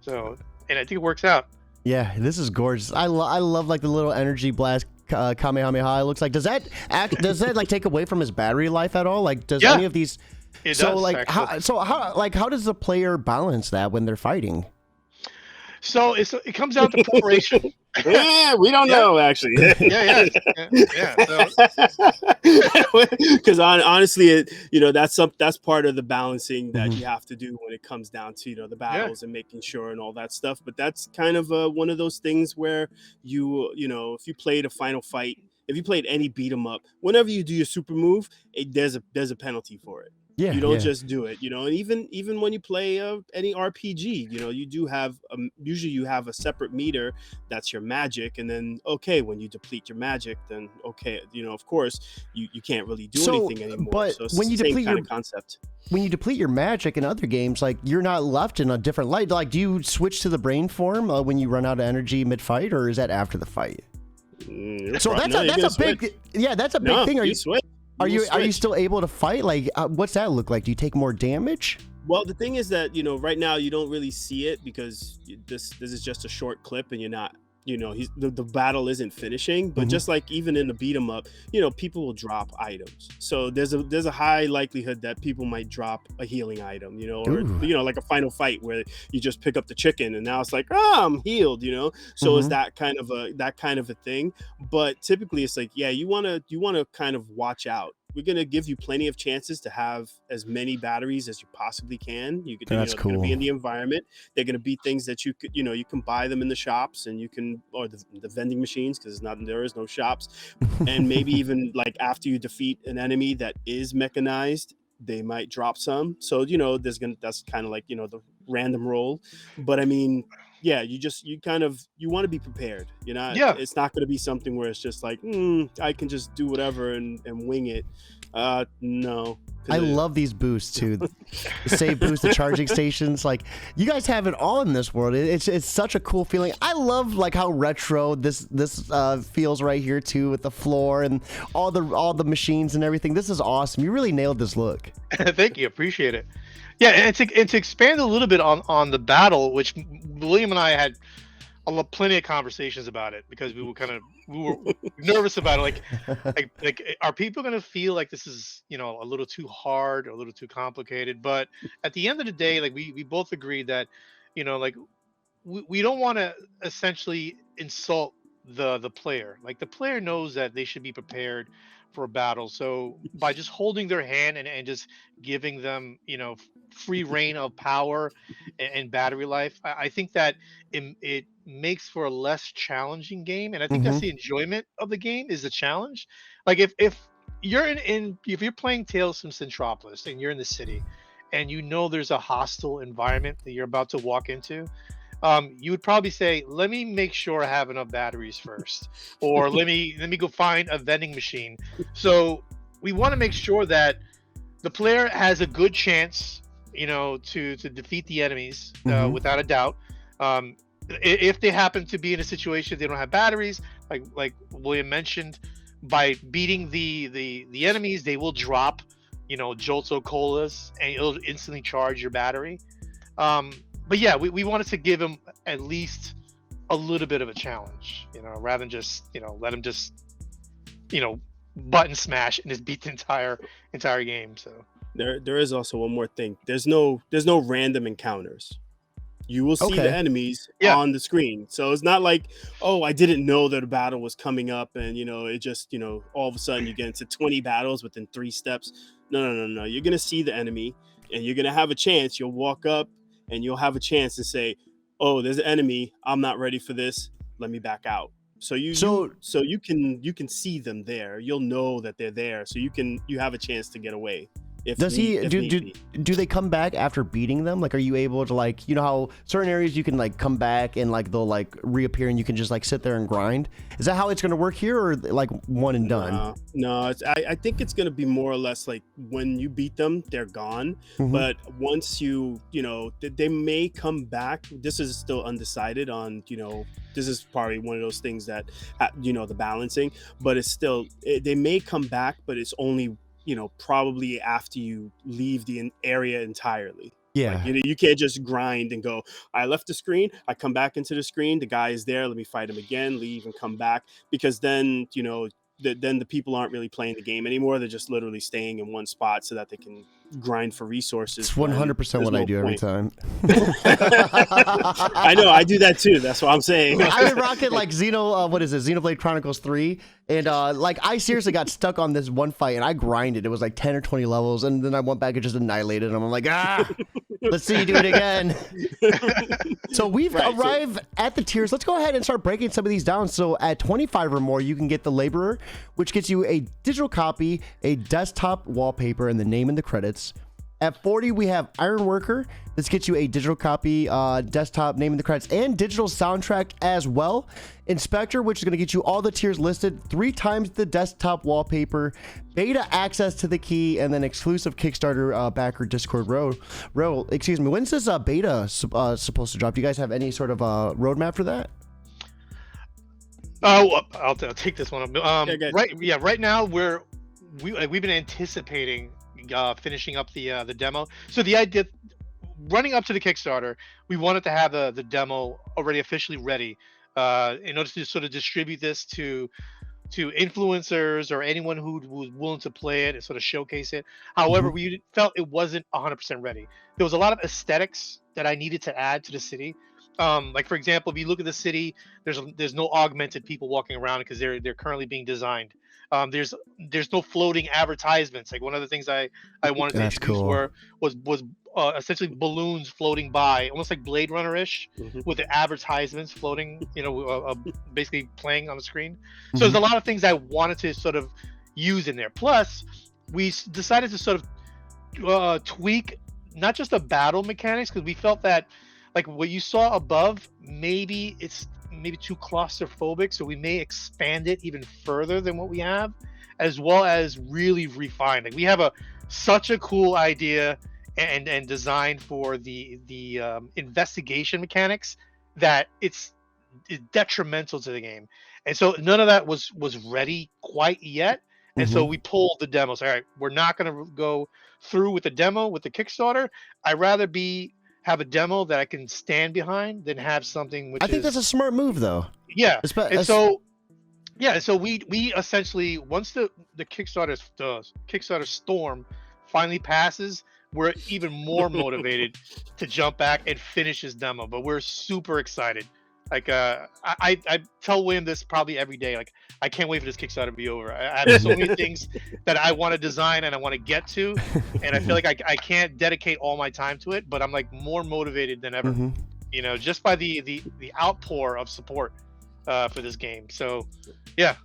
So, and I think it works out. Yeah, this is gorgeous. I love like the little energy blast Kamehameha. It looks like does that like take away from his battery life at all? Like does Yeah, any of these? it So does like actually. how does the player balance that when they're fiting? So it comes down to preparation. Yeah, we don't Yeah, know actually. yeah, yeah, yeah, yeah. So Because honestly, that's part of the balancing that Hmm. you have to do when it comes down to the yeah, battles and making sure and all that stuff. But that's kind of one of those things where if you played a final fight, if you played any beat 'em up, whenever you do your super move, there's a penalty for it. Yeah, You don't yeah. just do it, and even when you play any RPG, you do have usually you have a separate meter that's your magic, and then okay, when you deplete your magic, then okay, of course you can't really do So, anything anymore. but So it's the same kind of concept. when you deplete your magic in other games, like you're not left in a different light. Like, do you switch to the brain form when you run out of energy mid fight, or is that after the fight? So No, you're gonna that's a big switch. yeah, that's a big No, thing. you switch. Are You will you switch. still able to fight? Like, what's that look like? Do you take more damage? Well, the thing is that right now you don't really see it because this is just a short clip, and you're not. The battle isn't finishing, but Hmm. just like even in the beat 'em up, people will drop items. So there's a high likelihood that people might drop a healing item, or Ooh. like a final fight where you just pick up the chicken and now it's like, oh, I'm healed. So it's Hmm. that kind of a thing. But typically it's like, yeah, you wanna kind of watch out. We're gonna give you plenty of chances to have as many batteries as you possibly can. That's They're gonna be cool. in the environment. They're gonna be things that you can buy them in the shops, and or the vending machines, because there is no shops. And maybe even like after you defeat an enemy that is mechanized, they might drop some. So that's kind of like the random roll. But I mean, yeah, you want to be prepared. yeah, It's not going to be something where it's just like, I can just do whatever and wing it. No, I because love these boosts too. The save boost, the charging stations. Like, you guys have it all in this world. It's such a cool feeling. I love like how retro this feels right here too, with the floor and all the machines and everything. This is awesome. You really nailed this look. thank you, appreciate it. Yeah, and to expand a little bit on the battle, which William and I had plenty of conversations about it because we were nervous about it. Like are people going to feel like this is a little too hard or a little too complicated? But at the end of the day, like we both agreed that like we don't want to essentially insult the player. Like the player knows that they should be prepared for a battle. So by just holding their hand and just giving them, free reign of power and battery life, I think that it makes for a less challenging game. And I think that's Mm-hmm. the enjoyment of the game is the challenge. Like if you're if you're playing Tales from Centropolis and you're in the city and you know there's a hostile environment that you're about to walk into, you would probably say, "Let me make sure I have enough batteries first, or let me go find a vending machine." So we want to make sure that the player has a good chance, to defeat the enemies Mm-hmm. without a doubt. If they happen to be in a situation they don't have batteries, like William mentioned, by beating the enemies, they will drop, jolts or colas, and it'll instantly charge your battery. Um, but yeah, we wanted to give him at least a little bit of a challenge, rather than just, let him just, button smash and just beat the entire game. So There is also one more thing. There's no random encounters. You will see Okay. the enemies Yeah. on the screen. So it's not like, oh, I didn't know that a battle was coming up, and it just, all of a sudden you get into 20 battles within 3 steps. No. You're gonna see the enemy, and you're gonna have a chance. You'll walk up, and you'll have a chance to say, "Oh, there's an enemy. I'm not ready for this. Let me back out." So you can see them there. You'll know that they're there, so you have a chance to get away. Does if do need do be. do they come back after beating them? Like, are you able to, like, how certain areas you can like come back and like they'll like reappear and you can just like sit there and grind? Is that how it's gonna work here, or like one and done? No, I think it's gonna be more or less like when you beat them, they're gone. Mhm. But once they may come back. This is still undecided on. This is probably one of those things that the balancing. But it's still they may come back, but it's only probably after you leave the area entirely. Yeah. Like, you can't just grind and go, I left the screen, I come back into the screen, the guy is there, let me fight him again, leave and come back, because then then the people aren't really playing the game anymore. They're just literally staying in one spot so that they can grind for resources. It's 100% what I do every time. I know, I do that too. That's what I'm saying. I've been rocking like Xenoblade Chronicles 3, and like I seriously got stuck on this one fight and I grinded. It was like 10 or 20 levels, and then I went back and just annihilated them. I'm like, let's see you do it again. So we've arrived at the tiers. Let's go ahead and start breaking some of these down. So at 25 or more, you can get the Laborer, which gets you a digital copy, a desktop wallpaper, and the name and the credits. At 40, we have Ironworker. This gets you a digital copy, desktop, name and the credits, and digital soundtrack as well. Inspector, which is going to get you all the tiers listed, 3 times the desktop wallpaper, beta access to the key, and then exclusive Kickstarter backer Discord roll. Excuse me. When's this beta supposed to drop? Do you guys have any sort of roadmap for that? Oh, I'll take this one up. Yeah, right now we've been anticipating finishing up the demo. So the idea, running up to the Kickstarter, we wanted to have the demo already officially ready in order to sort of distribute this to influencers or anyone who was willing to play it and sort of showcase it. However, we felt it wasn't 100% ready. There was a lot of aesthetics that I needed to add to the city. Like, for example, if you look at the city, there's no augmented people walking around because they're currently being designed. There's no floating advertisements. Like, one of the things I wanted to introduce was essentially balloons floating by, almost like Blade Runner-ish, with the advertisements floating, basically playing on the screen. So there's a lot of things I wanted to sort of use in there. Plus, we decided to sort of tweak not just the battle mechanics, because we felt that, like, what you saw above, maybe it's too claustrophobic, so we may expand it even further than what we have, as well as really refine. Like, we have such a cool idea and design for the investigation mechanics that it's detrimental to the game, and so none of that was ready quite yet. And so we pulled the demos. All right, we're not going to go through with the demo with the Kickstarter. I'd rather have a demo that I can stand behind than have something which I think that's a smart move, though. Yeah. So we essentially, once the Kickstarter storm finally passes, we're even more motivated to jump back and finish this demo. But we're super excited Like I tell William this probably every day. Like I can't wait for this Kickstarter to be over. I have so many things that I want to design and I want to get to, and I feel like I can't dedicate all my time to it. But I'm like more motivated than ever. Mhm. You know, just by the outpour of support for this game. So yeah.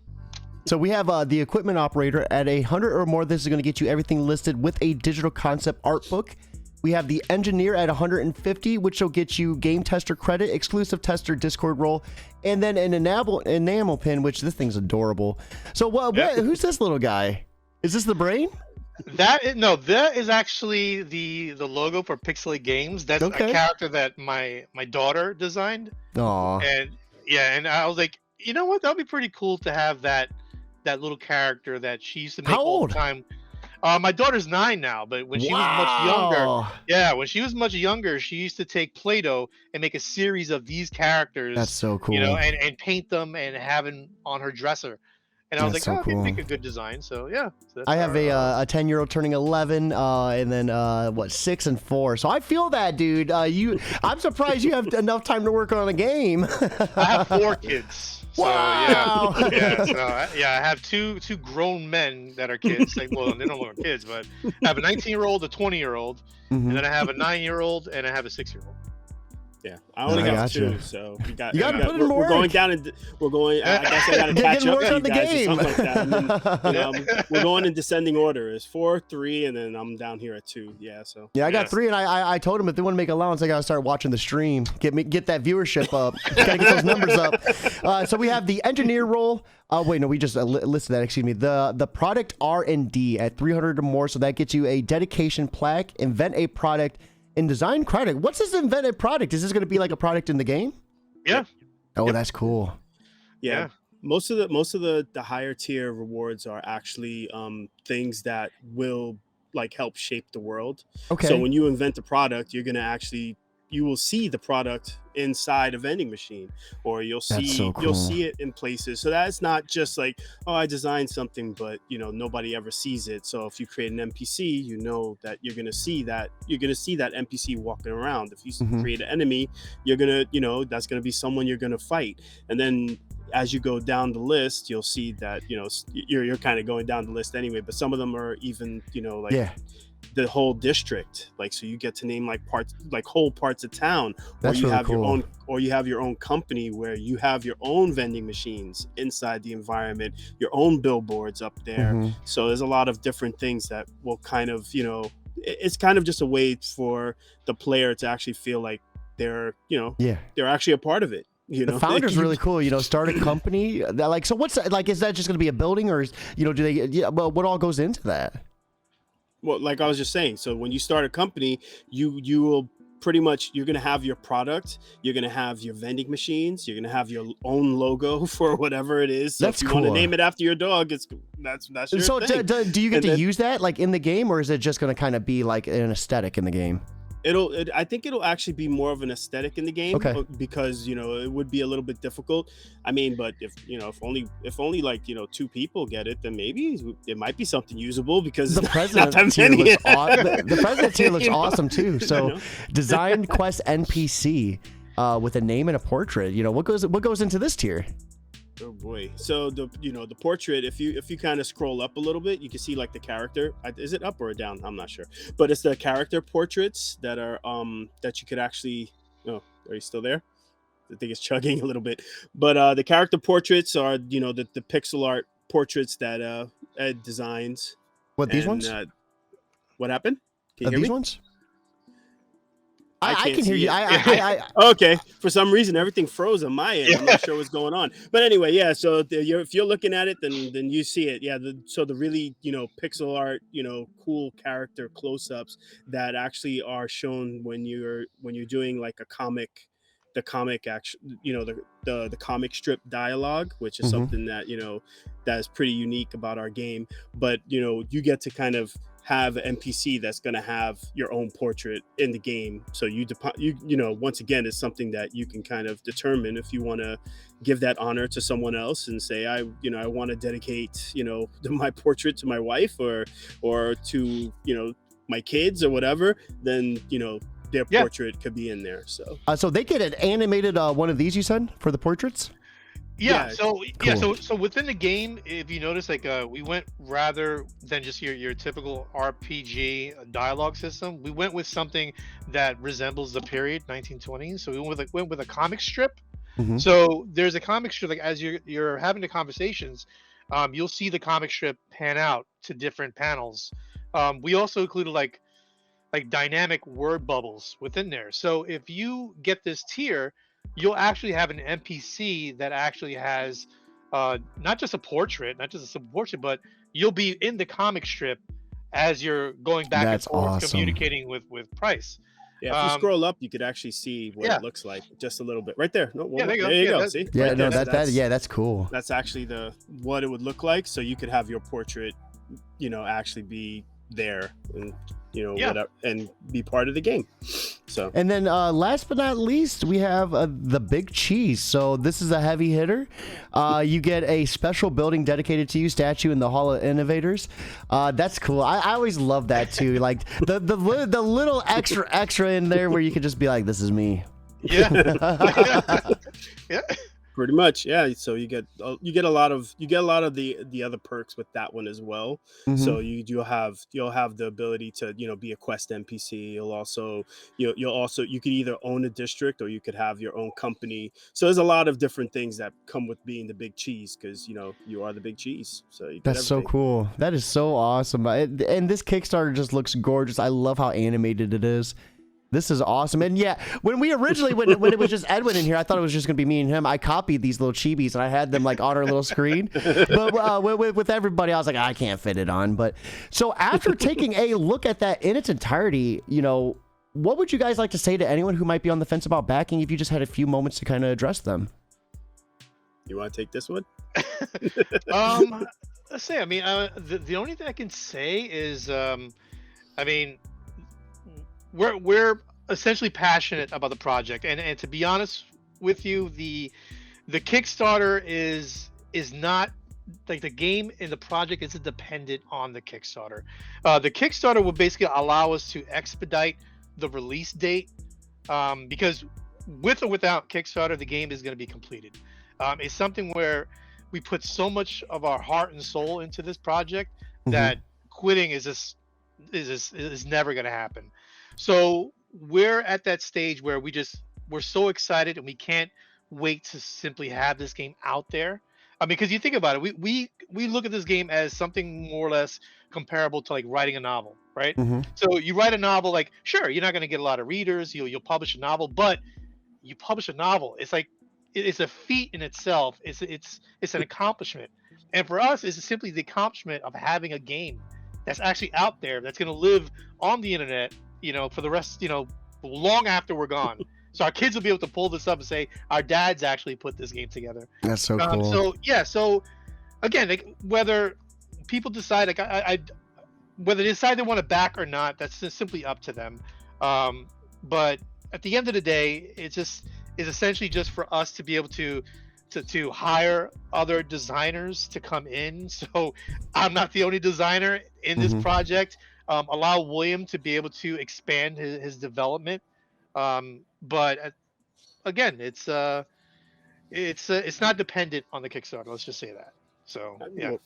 So we have the equipment operator at 100 or more. This is going to get you everything listed with a digital concept art book. We have the engineer at 150, which will get you game tester credit, exclusive tester Discord role, and then an enamel pin, which this thing's adorable. So who's this little guy? Is this the brain? That is actually the logo for Pixelate Games. That's Okay. a character that my daughter designed. Aw. And yeah, and I was like, you know what? That'd be pretty cool to have that little character that she used to make How all old? the time. My daughter's 9 now, but when she was much younger, when she was much younger, she used to take Play-Doh and make a series of these characters. That's so cool. You know, and paint them and have them on her dresser. And I was That's like, so I can cool. make a good design. So yeah. So that's I have our, a 10-year-old turning 11, and then 6 and 4. So I feel that, dude. I'm surprised you have enough time to work on a game. I have 4 kids. So, Wow. I have two grown men that are kids. Like, well, they no longer kids, but I have a 19-year-old, a 20-year-old, Mhm. and then I have a 9-year-old, and I have a 6-year-old. Yeah, I only I got gotcha. 2, so You gotta put in we're work. going down and we're going. I guess I gotta Get catch up work to on you the guys game. or something like that. And then, we're going in descending order. It's 4, 3, and then I'm down here at 2. Yeah, so Yeah, I got Yes. 3, and I told him if they want to make allowance, I gotta start watching the stream. Get that viewership up. Gotta get those numbers up. So we have the engineer role. Wait, no, we just listed that. Excuse me. The product R&D at 300 or more. So that gets you a dedication plaque. Invent a product and design credit. What's this invented product? Is this going to be like a product in the game? Yeah. Oh, that's cool. yeah. Most of the higher tier rewards are actually things that will like help shape the world. Okay. So when you invent a product, you will see the product inside a vending machine, or you'll so cool. you'll see it in places. So that's not just like, oh, I designed something, but nobody ever sees it. So if you create an NPC, you know that you're gonna see that NPC walking around. If you Mhm. create an enemy, you're gonna that's gonna be someone you're gonna fight. And then as you go down the list, you'll see that you're kind of going down the list anyway. But some of them are even like Yeah. the whole district, like, so you get to name like parts, like whole parts of town, That's or you really have your cool. own, or you have your own company where you have your own vending machines inside the environment, your own billboards up there. Mhm. So there's a lot of different things that will kind of it's kind of just a way for the player to actually feel like they're Yeah. they're actually a part of it. The founder's really cool. Start a company. Like, so what's like? Is that just going to be a building, or do they? Yeah. Well, what all goes into that? Well, like I was just saying, so when you start a company, you will pretty much, you're going to have your product, you're going to have your vending machines, you're going to have your own logo for whatever it is. So That's if you want to cool. name it after your dog, that's your So thing. do you get And to then- use that like in the game, or is it just going to kind of be like an aesthetic in the game? I think it'll actually be more of an aesthetic in the game, Okay. because it would be a little bit difficult. I mean, but if only like 2 people get it, then maybe it might be something usable, because The not president that tier many. looks the president tier looks awesome too. I So know. design quest NPC with a name and a portrait. What goes into this tier? Oh boy! So the portrait, if you kind of scroll up a little bit, you can see like the character. Is it up or down? I'm not sure, but it's the character portraits that are that you could actually. Oh, are you still there? I think it's chugging a little bit, but the character portraits are the pixel art portraits that Ed designs. What, these And, ones? What happened? Can you Are hear these me? ones? I I can't can hear see you. it. I Okay, for some reason everything froze on my end. I'm not sure what's going on, but anyway, yeah. So if you're looking at it, then you see it. Yeah. So the really pixel art cool character close-ups that actually are shown when you're doing like the comic action, the comic strip dialogue, which is Mhm. something that that is pretty unique about our game. But you get to kind of have an NPC that's going to have your own portrait in the game. So once again, it's something that you can kind of determine if you want to give that honor to someone else and say, I want to dedicate, my portrait to my wife or to, my kids or whatever. Then, their portrait could be in there. So they get an animated one of these, you said, for the portraits? Yeah, Cool. so within the game, if you notice, like we went rather than just your typical RPG dialogue system, we went with something that resembles the period 1920s. So we went with a comic strip. So there's a comic strip, like as you're having the conversations, you'll see the comic strip pan out to different panels. We also included like dynamic word bubbles within there. So if you get this tier, you'll actually have an NPC that actually has not just a portrait, not just a simple portrait, but you'll be in the comic strip as you're going back That's and forth, awesome. communicating with Price. Yeah, if you scroll up, you could actually see what it looks like just a little bit right there. No, there you there you go. go. See? Yeah, Right no, there. that's cool. That's actually what it would look like. So you could have your portrait, actually be there and whatever, and be part of the game. So, and then last but not least, we have the big cheese. So this is a heavy hitter. You get a special building dedicated to you, statue in the Hall of Innovators. That's cool. I always love that too. Like the little extra in there where you could just be like, this is me. Yeah. Yeah. pretty much, yeah. So you get a lot of the other perks with that one as well. So you'll have the ability to be a quest NPC. You could either own a district or you could have your own company. So there's a lot of different things that come with being the big cheese, because you are the big cheese. So you get that's everything. so cool. That is so awesome. And this Kickstarter just looks gorgeous. I love how animated it is. This is awesome. And yeah, when we originally, when it was just Edwin in here, I thought it was just going to be me and him. I copied these little chibis and I had them like on our little screen. But with everybody, I was like, I can't fit it on. But so after taking a look at that in its entirety, what would you guys like to say to anyone who might be on the fence about backing, if you just had a few moments to kind of address them? You want to take this one? Let's say, the only thing I can say is, we're essentially passionate about the project, and to be honest with you, the Kickstarter is not like the game, and the project isn't dependent on the Kickstarter. The Kickstarter will basically allow us to expedite the release date, because with or without Kickstarter, the game is going to be completed. It's something where we put so much of our heart and soul into this project that quitting is never going to happen. So we're at that stage where we're so excited and we can't wait to simply have this game out there. Because you think about it, we look at this game as something more or less comparable to like writing a novel, right? So you write a novel, like, sure, you're not going to get a lot of readers. You'll publish a novel, but you publish a novel, it's like it's a feat in itself. It's an accomplishment, and for us, it's simply the accomplishment of having a game that's actually out there, that's going to live on the internet, for the rest, long after we're gone. So our kids will be able to pull this up and say, our dads actually put this game together. That's so cool. So again, like, whether people decide, like, whether they decide they want to back or not, that's just simply up to them. But at the end of the day, it's essentially just for us to be able to hire other designers to come in. So I'm not the only designer in this project. Allow William to be able to expand his development. But again, it's not dependent on the Kickstarter. Let's just say that. So yeah.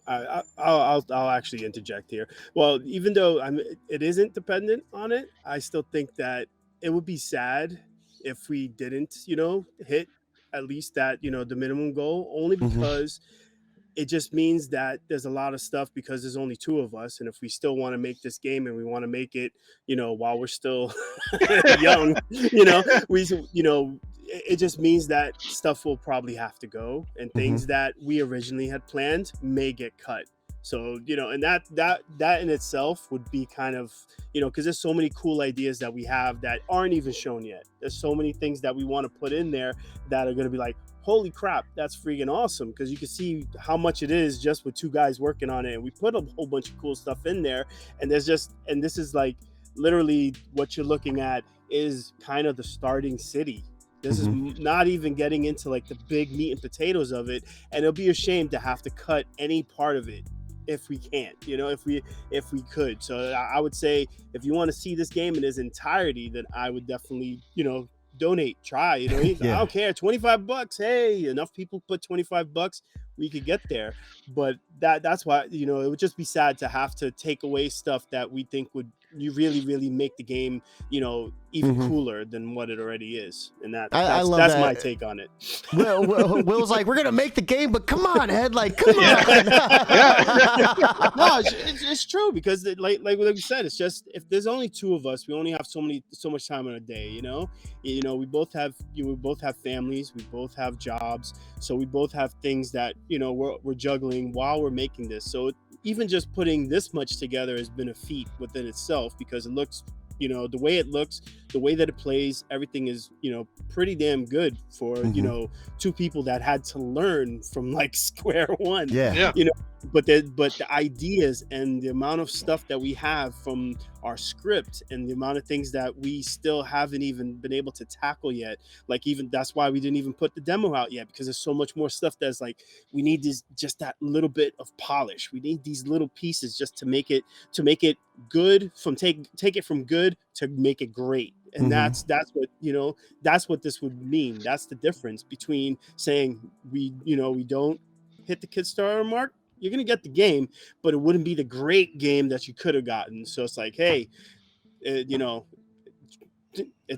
I'll actually interject here. Well, even though it isn't dependent on it, I still think that it would be sad if we didn't, hit at least that, the minimum goal, only because it just means that there's a lot of stuff, because there's only two of us. And if we still want to make this game and we want to make it, while we're still young, it just means that stuff will probably have to go, and things that we originally had planned may get cut. So, and that in itself would be kind of, because there's so many cool ideas that we have that aren't even shown yet. There's so many things that we want to put in there that are going to be like, holy crap, that's freaking awesome, because you can see how much it is just with two guys working on it, and we put a whole bunch of cool stuff in there. And this is like literally what you're looking at is kind of the starting city. This is not even getting into like the big meat and potatoes of it, and it'll be a shame to have to cut any part of it. if we can't, if we could. So I would say if you want to see this game in its entirety, then I would definitely, donate, try, I don't care, $25. Hey, enough people put $25, we could get there. But that's why, it would just be sad to have to take away stuff that we think would you really make the game, even cooler than what it already is. And that's my take on it. Will's like, we're gonna make the game, but come on, Ed, like, come on. No, it's true, because like we said, it's just, if there's only two of us, we only have so much time in a day. We both have families, we both have jobs, so we both have things that we're juggling while we're making this. So even just putting this much together has been a feat within itself, because it looks, the way it looks, the way that it plays, everything is, pretty damn good for, two people that had to learn from like square one. Yeah. But the ideas and the amount of stuff that we have from our script and the amount of things that we still haven't even been able to tackle yet, like, even that's why we didn't even put the demo out yet, because there's so much more stuff that's like, we need just that little bit of polish. We need these little pieces just to make it good, from take it from good to make it great. And that's what that's what this would mean. That's the difference between saying we don't hit the Kickstarter mark. You're gonna get the game, but it wouldn't be the great game that you could have gotten. So it's like, hey, it's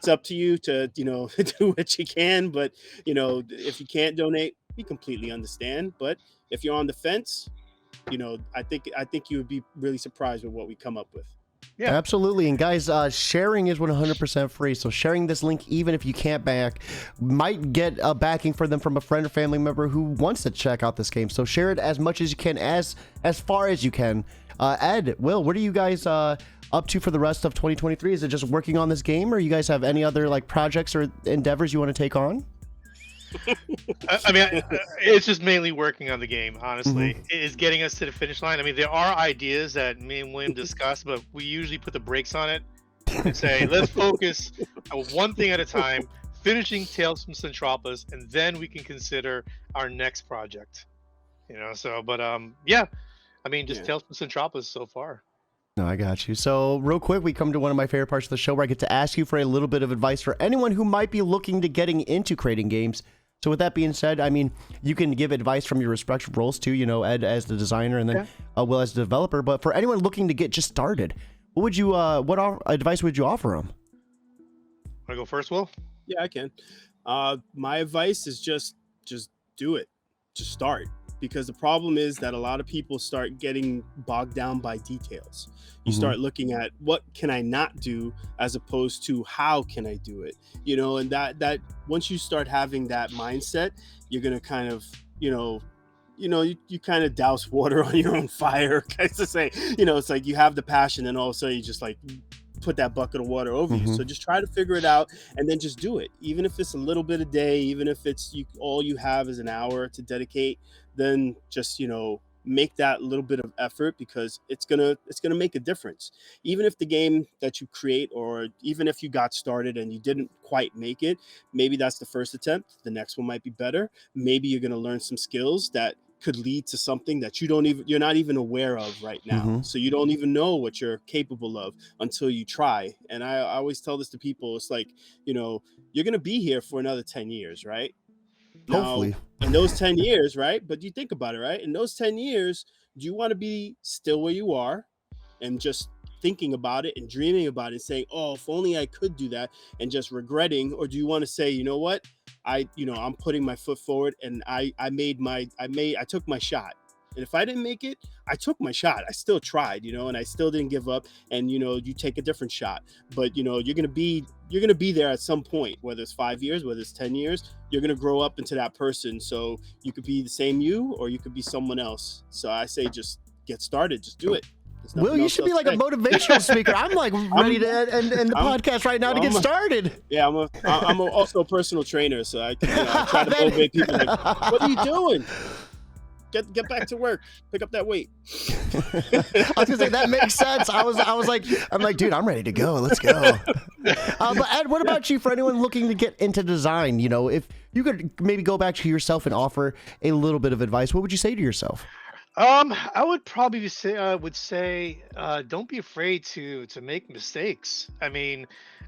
up to you to do what you can. But if you can't donate, we completely understand. But if you're on the fence, I think you would be really surprised with what we come up with. Yeah, absolutely. And guys, sharing is 100% free. So sharing this link, even if you can't back, might get a backing for them from a friend or family member who wants to check out this game. So share it as much as you can, as far as you can. Ed, Will, what are you guys up to for the rest of 2023? Is it just working on this game, or you guys have any other like projects or endeavors you want to take on? I mean, it's just mainly working on the game, honestly. It's getting us to the finish line. I mean, there are ideas that me and William discuss, but we usually put the brakes on it and say, let's focus on one thing at a time, finishing Tales from Centropolis, and then we can consider our next project. Tales from Centropolis so far. No, I got you. So real quick, we come to one of my favorite parts of the show where I get to ask you for a little bit of advice for anyone who might be looking to getting into creating games. So with that being said, I mean, you can give advice from your respective roles too, Ed as the designer and then Will as the developer. But for anyone looking to get just started, what advice would you offer them? Want to go first, Will? Yeah, I can. My advice is just do it. Just start. Because the problem is that a lot of people start getting bogged down by details. You start looking at what can I not do as opposed to how can I do it, and that once you start having that mindset, you're going to kind of, you kind of douse water on your own fire, guys, to say, it's like you have the passion and all of a sudden you just like put that bucket of water over you. So just try to figure it out and then just do it. Even if it's a little bit a day, even if it's all you have is an hour to dedicate, then just, make that little bit of effort, because it's gonna make a difference. Even if the game that you create, or even if you got started and you didn't quite make it, maybe that's the first attempt. The next one might be better. Maybe you're gonna learn some skills that could lead to something that you're not even aware of right now. So you don't even know what you're capable of until you try. And I always tell this to people. It's like, you're gonna be here for another 10 years, right? Hopefully. Now, in those 10 years, right? But you think about it, right? In those 10 years, do you want to be still where you are and just thinking about it and dreaming about it and saying, oh, if only I could do that, and just regretting? Or do you want to say, you know what? I'm putting my foot forward, and I took my shot. And if I didn't make it, I took my shot. I still tried, and I still didn't give up. And, you take a different shot. But, you're going to be there at some point, whether it's 5 years, whether it's 10 years, you're going to grow up into that person. So you could be the same you, or you could be someone else. So I say, just get started. Just do it. Will, you should be like a motivational speaker. I'm like ready to end the podcast right now to get started. Yeah, I'm also a personal trainer. So I try to motivate people. Like, what are you doing? Get back to work. Pick up that weight. I was gonna say that makes sense. I'm like, dude, I'm ready to go. Let's go. But Ed, what about you? For anyone looking to get into design, if you could maybe go back to yourself and offer a little bit of advice, what would you say to yourself? I would probably say don't be afraid to make mistakes. I mean,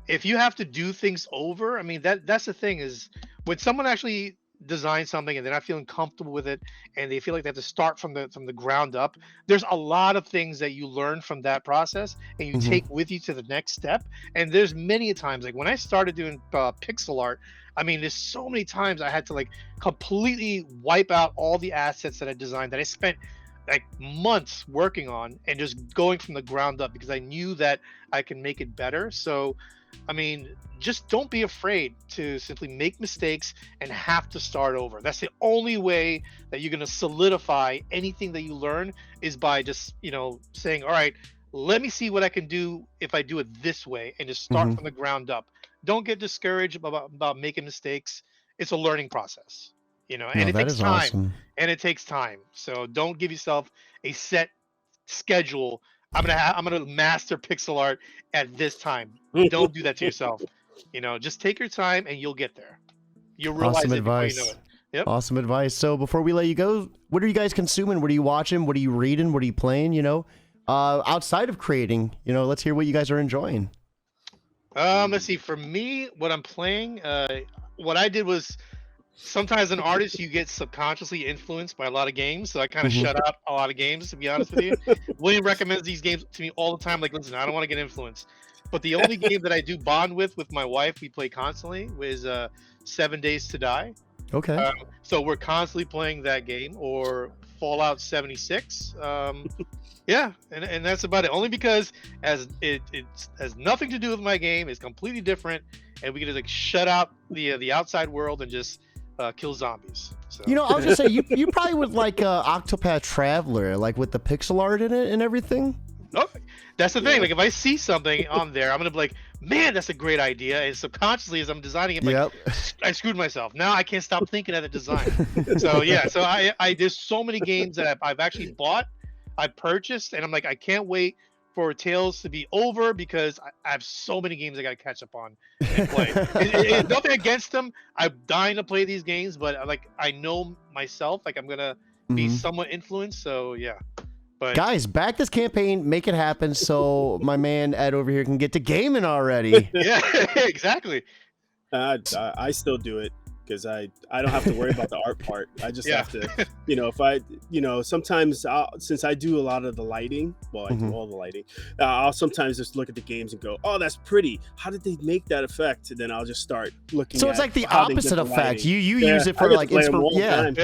if you have to do things over, I mean that's the thing is when someone actually designs something and they're not feeling comfortable with it and they feel like they have to start from the ground up, there's a lot of things that you learn from that process and you Hmm. take with you to the next step. And there's many a times like when I started doing pixel art, I mean, there's so many times I had to like completely wipe out all the assets that I designed that I spent like months working on and just going from the ground up because I knew that I can make it better. So, I mean, just don't be afraid to simply make mistakes and have to start over. That's the only way that you're going to solidify anything that you learn is by just, saying, all right, let me see what I can do if I do it this way and just start Hmm. from the ground up. Don't get discouraged about making mistakes. It's a learning process, and No, it that takes is time awesome. and it takes time. So don't give yourself a set schedule. I'm gonna master pixel art at this time. Don't do that to yourself. Just take your time and you'll get there. You'll Awesome realize it before you know advice. it. Yep. Awesome advice. So before we let you go, what are you guys consuming? What are you watching? What are you reading? What are you playing? Outside of creating, let's hear what you guys are enjoying. Let's see. For me, what I'm playing, what I did was sometimes an artist you get subconsciously influenced by a lot of games, so I kind of Hmm. shut out a lot of games to be honest with you. William recommends these games to me all the time. Like, listen, I don't want to get influenced, but the only game that I do bond with my wife, we play constantly, is 7 Days to Die. Okay. So we're constantly playing that game or Fallout 76. Yeah, and that's about it. Only because as it has nothing to do with my game, it's completely different, and we can just like shut out the outside world and just kill zombies. So I was gonna say you probably would like Octopath Traveler, like with the pixel art in it and everything. oh, that's the thing. Yeah. Like if I see something on there, I'm gonna be like, man, that's a great idea. And subconsciously, as I'm designing it, I'm like, Yep. I screwed myself. Now I can't stop thinking of the design. So yeah, so I there's so many games that I've actually bought, I purchased, and I'm like, I can't wait for Tales to be over because I have so many games I got to catch up on and play. It's nothing against them. I'm dying to play these games, but like I know myself, like I'm gonna be Mhm. somewhat influenced. So yeah, but Guys, back this campaign, make it happen so my man Ed over here can get to gaming already. yeah, exactly. I still do it because I don't have to worry about the art part. I just Yeah, have to, if I, sometimes since I do a lot of the lighting, well, I do Mhm. all the lighting. I'll sometimes just look at the games and go, "Oh, that's pretty. How did they make that effect?" And then I'll just start looking So at it's like the how they did opposite the effect. lighting. You Yeah, use it I for get to like play them all the yeah. time.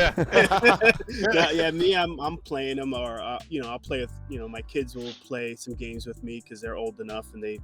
yeah. Yeah, me, I'm playing them, or I'll play with, my kids will play some games with me because they're old enough and they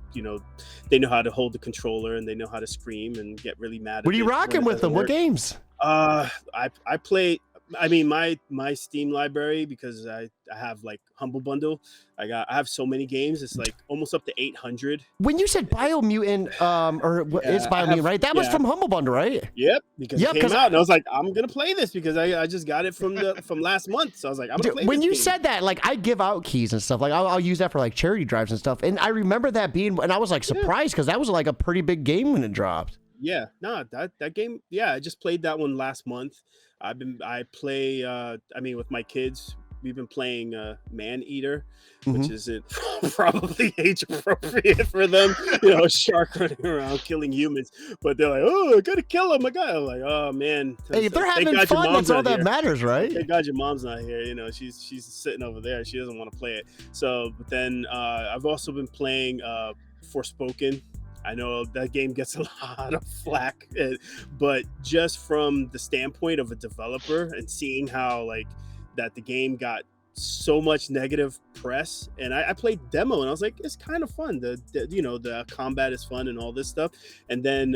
know how to hold the controller and they know how to scream and get really mad What at are you it when rocking it with doesn't them? What work. games? I play. I mean, my Steam library, because I have like Humble Bundle. I have so many games. It's like almost up to 800. When you said Biomutant, it's Yeah, I Biomutant, have. right? That was Yeah, from Humble Bundle, right? yep. Because it Yep. came Because out, and I was like, I'm gonna play this because I just got it from last month. So I was like, I'm gonna play when this you game. said that, like I give out keys and stuff. Like I'll use that for like charity drives and stuff. And I remember that being, and I was like Yeah. surprised because that was like a pretty big game when it dropped. Yeah, no, that game. Yeah, I just played that one last month. I play. I mean, with my kids, we've been playing Man Eater, which Hmm. isn't probably age appropriate for them. A shark running around killing humans, but they're like, "Oh, I gotta kill him!" I'm like, "Oh man, Hey, if they're thank having God your fun, mom's that's all not that here." matters, right? Thank God your mom's not here. She's sitting over there. She doesn't want to play it. So, but then I've also been playing Forspoken. I know that game gets a lot of flack, but just from the standpoint of a developer and seeing how like that the game got so much negative press, and I played demo and I was like, it's kind of fun. The combat is fun and all this stuff, and then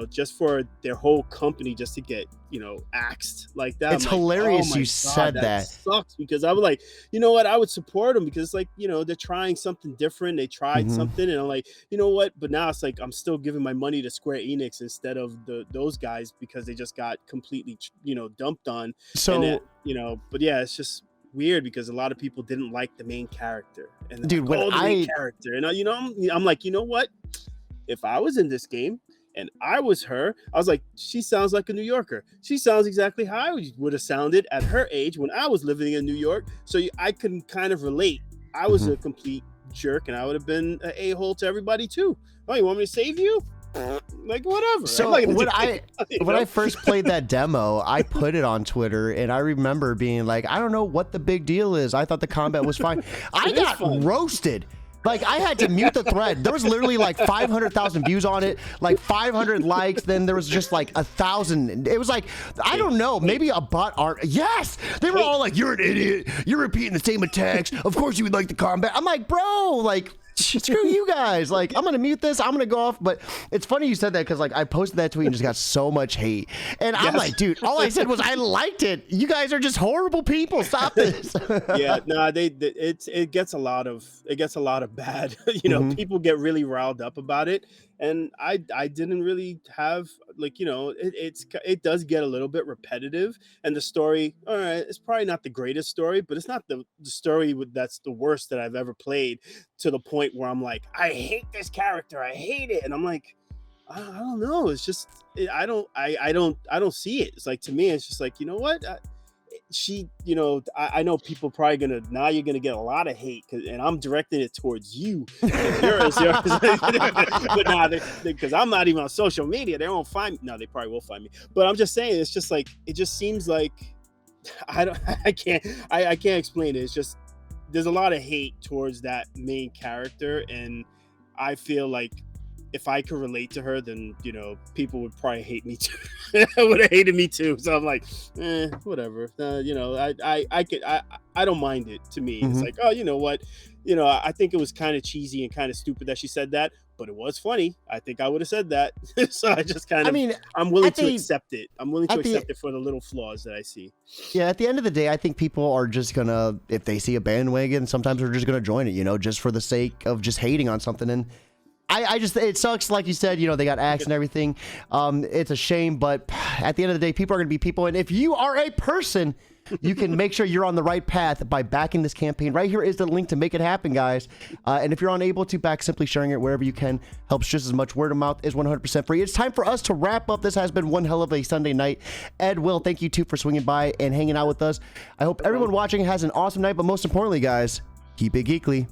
just for their whole company just to get axed like that, It's I'm like, oh hilarious my you god, said that that. sucks. Because I was like, you know what, I would support them because like they're trying something different. They tried Hmm. something, and I'm like, you know what, but now it's like I'm still giving my money to Square Enix instead of those guys because they just got completely dumped on. And then So, but yeah, it's just weird because a lot of people didn't like the main character, and they're dude, like, when oh, the main I character, and I'm like, you know what, if I was in this game and I was her, I was like, she sounds like a New Yorker. She sounds exactly how I would have sounded at her age when I was living in New York. So I can kind of relate. I was a complete jerk, and I would have been an a-hole to everybody too. Oh, you want me to save you? Like, whatever. So when I first played that demo, I put it on Twitter, and I remember being like, I don't know what the big deal is. I thought the combat was fine. I got roasted. Like, I had to mute the thread. There was literally like 500,000 views on it, like 500 likes. Then there was just like 1,000. It was like, I don't know, maybe a bot art. Yes, they were all like, "You're an idiot. You're repeating the same attacks. Of course you would like the combat." I'm like, bro, like, screw you guys. Like, I'm gonna mute this. I'm gonna go off. But it's funny you said that, because like I posted that tweet and just got so much hate. And I'm like, dude, all I said was I liked it. You guys are just horrible people. Stop this. Yeah, no, it gets a lot of bad. You know, people get really riled up about it. And I didn't really have, like, you know, it does get a little bit repetitive, and the story, all right, it's probably not the greatest story, but it's not the story that's the worst that I've ever played, to the point where I'm like, I hate this character, I hate it, and I'm like, I don't know, it's just I don't see it. It's like, to me, it's just like, you know what, you know, I know people probably you're gonna get a lot of hate, and I'm directing it towards you. Yours. But nah, because I'm not even on social media, they won't find me. No, they probably will find me. But I'm just saying, it's just like, it just seems like I can't explain it. It's just, there's a lot of hate towards that main character, and I feel like if I could relate to her, then, you know, people would probably hate me too. Would have hated me too. So I'm like, whatever. You know, I don't mind it. To me, it's like, oh, you know what? You know, I think it was kind of cheesy and kind of stupid that she said that, but it was funny. I think I would have said that. So I just kind of, I'm willing to accept it. I'm willing to accept it for the little flaws that I see. Yeah, at the end of the day, I think people are just gonna, if they see a bandwagon, sometimes they're just gonna join it, you know, just for the sake of just hating on something. And I just, it sucks, like you said, you know, they got axed and everything. It's a shame, but at the end of the day, people are going to be people. And if you are a person, you can make sure you're on the right path by backing this campaign. Right here is the link to make it happen, guys. And if you're unable to back, simply sharing it wherever you can helps just as much. Word of mouth is 100% free. It's time for us to wrap up. This has been one hell of a Sunday night. Ed, Will, thank you too for swinging by and hanging out with us. I hope everyone watching has an awesome night, but most importantly, guys, keep it geekly.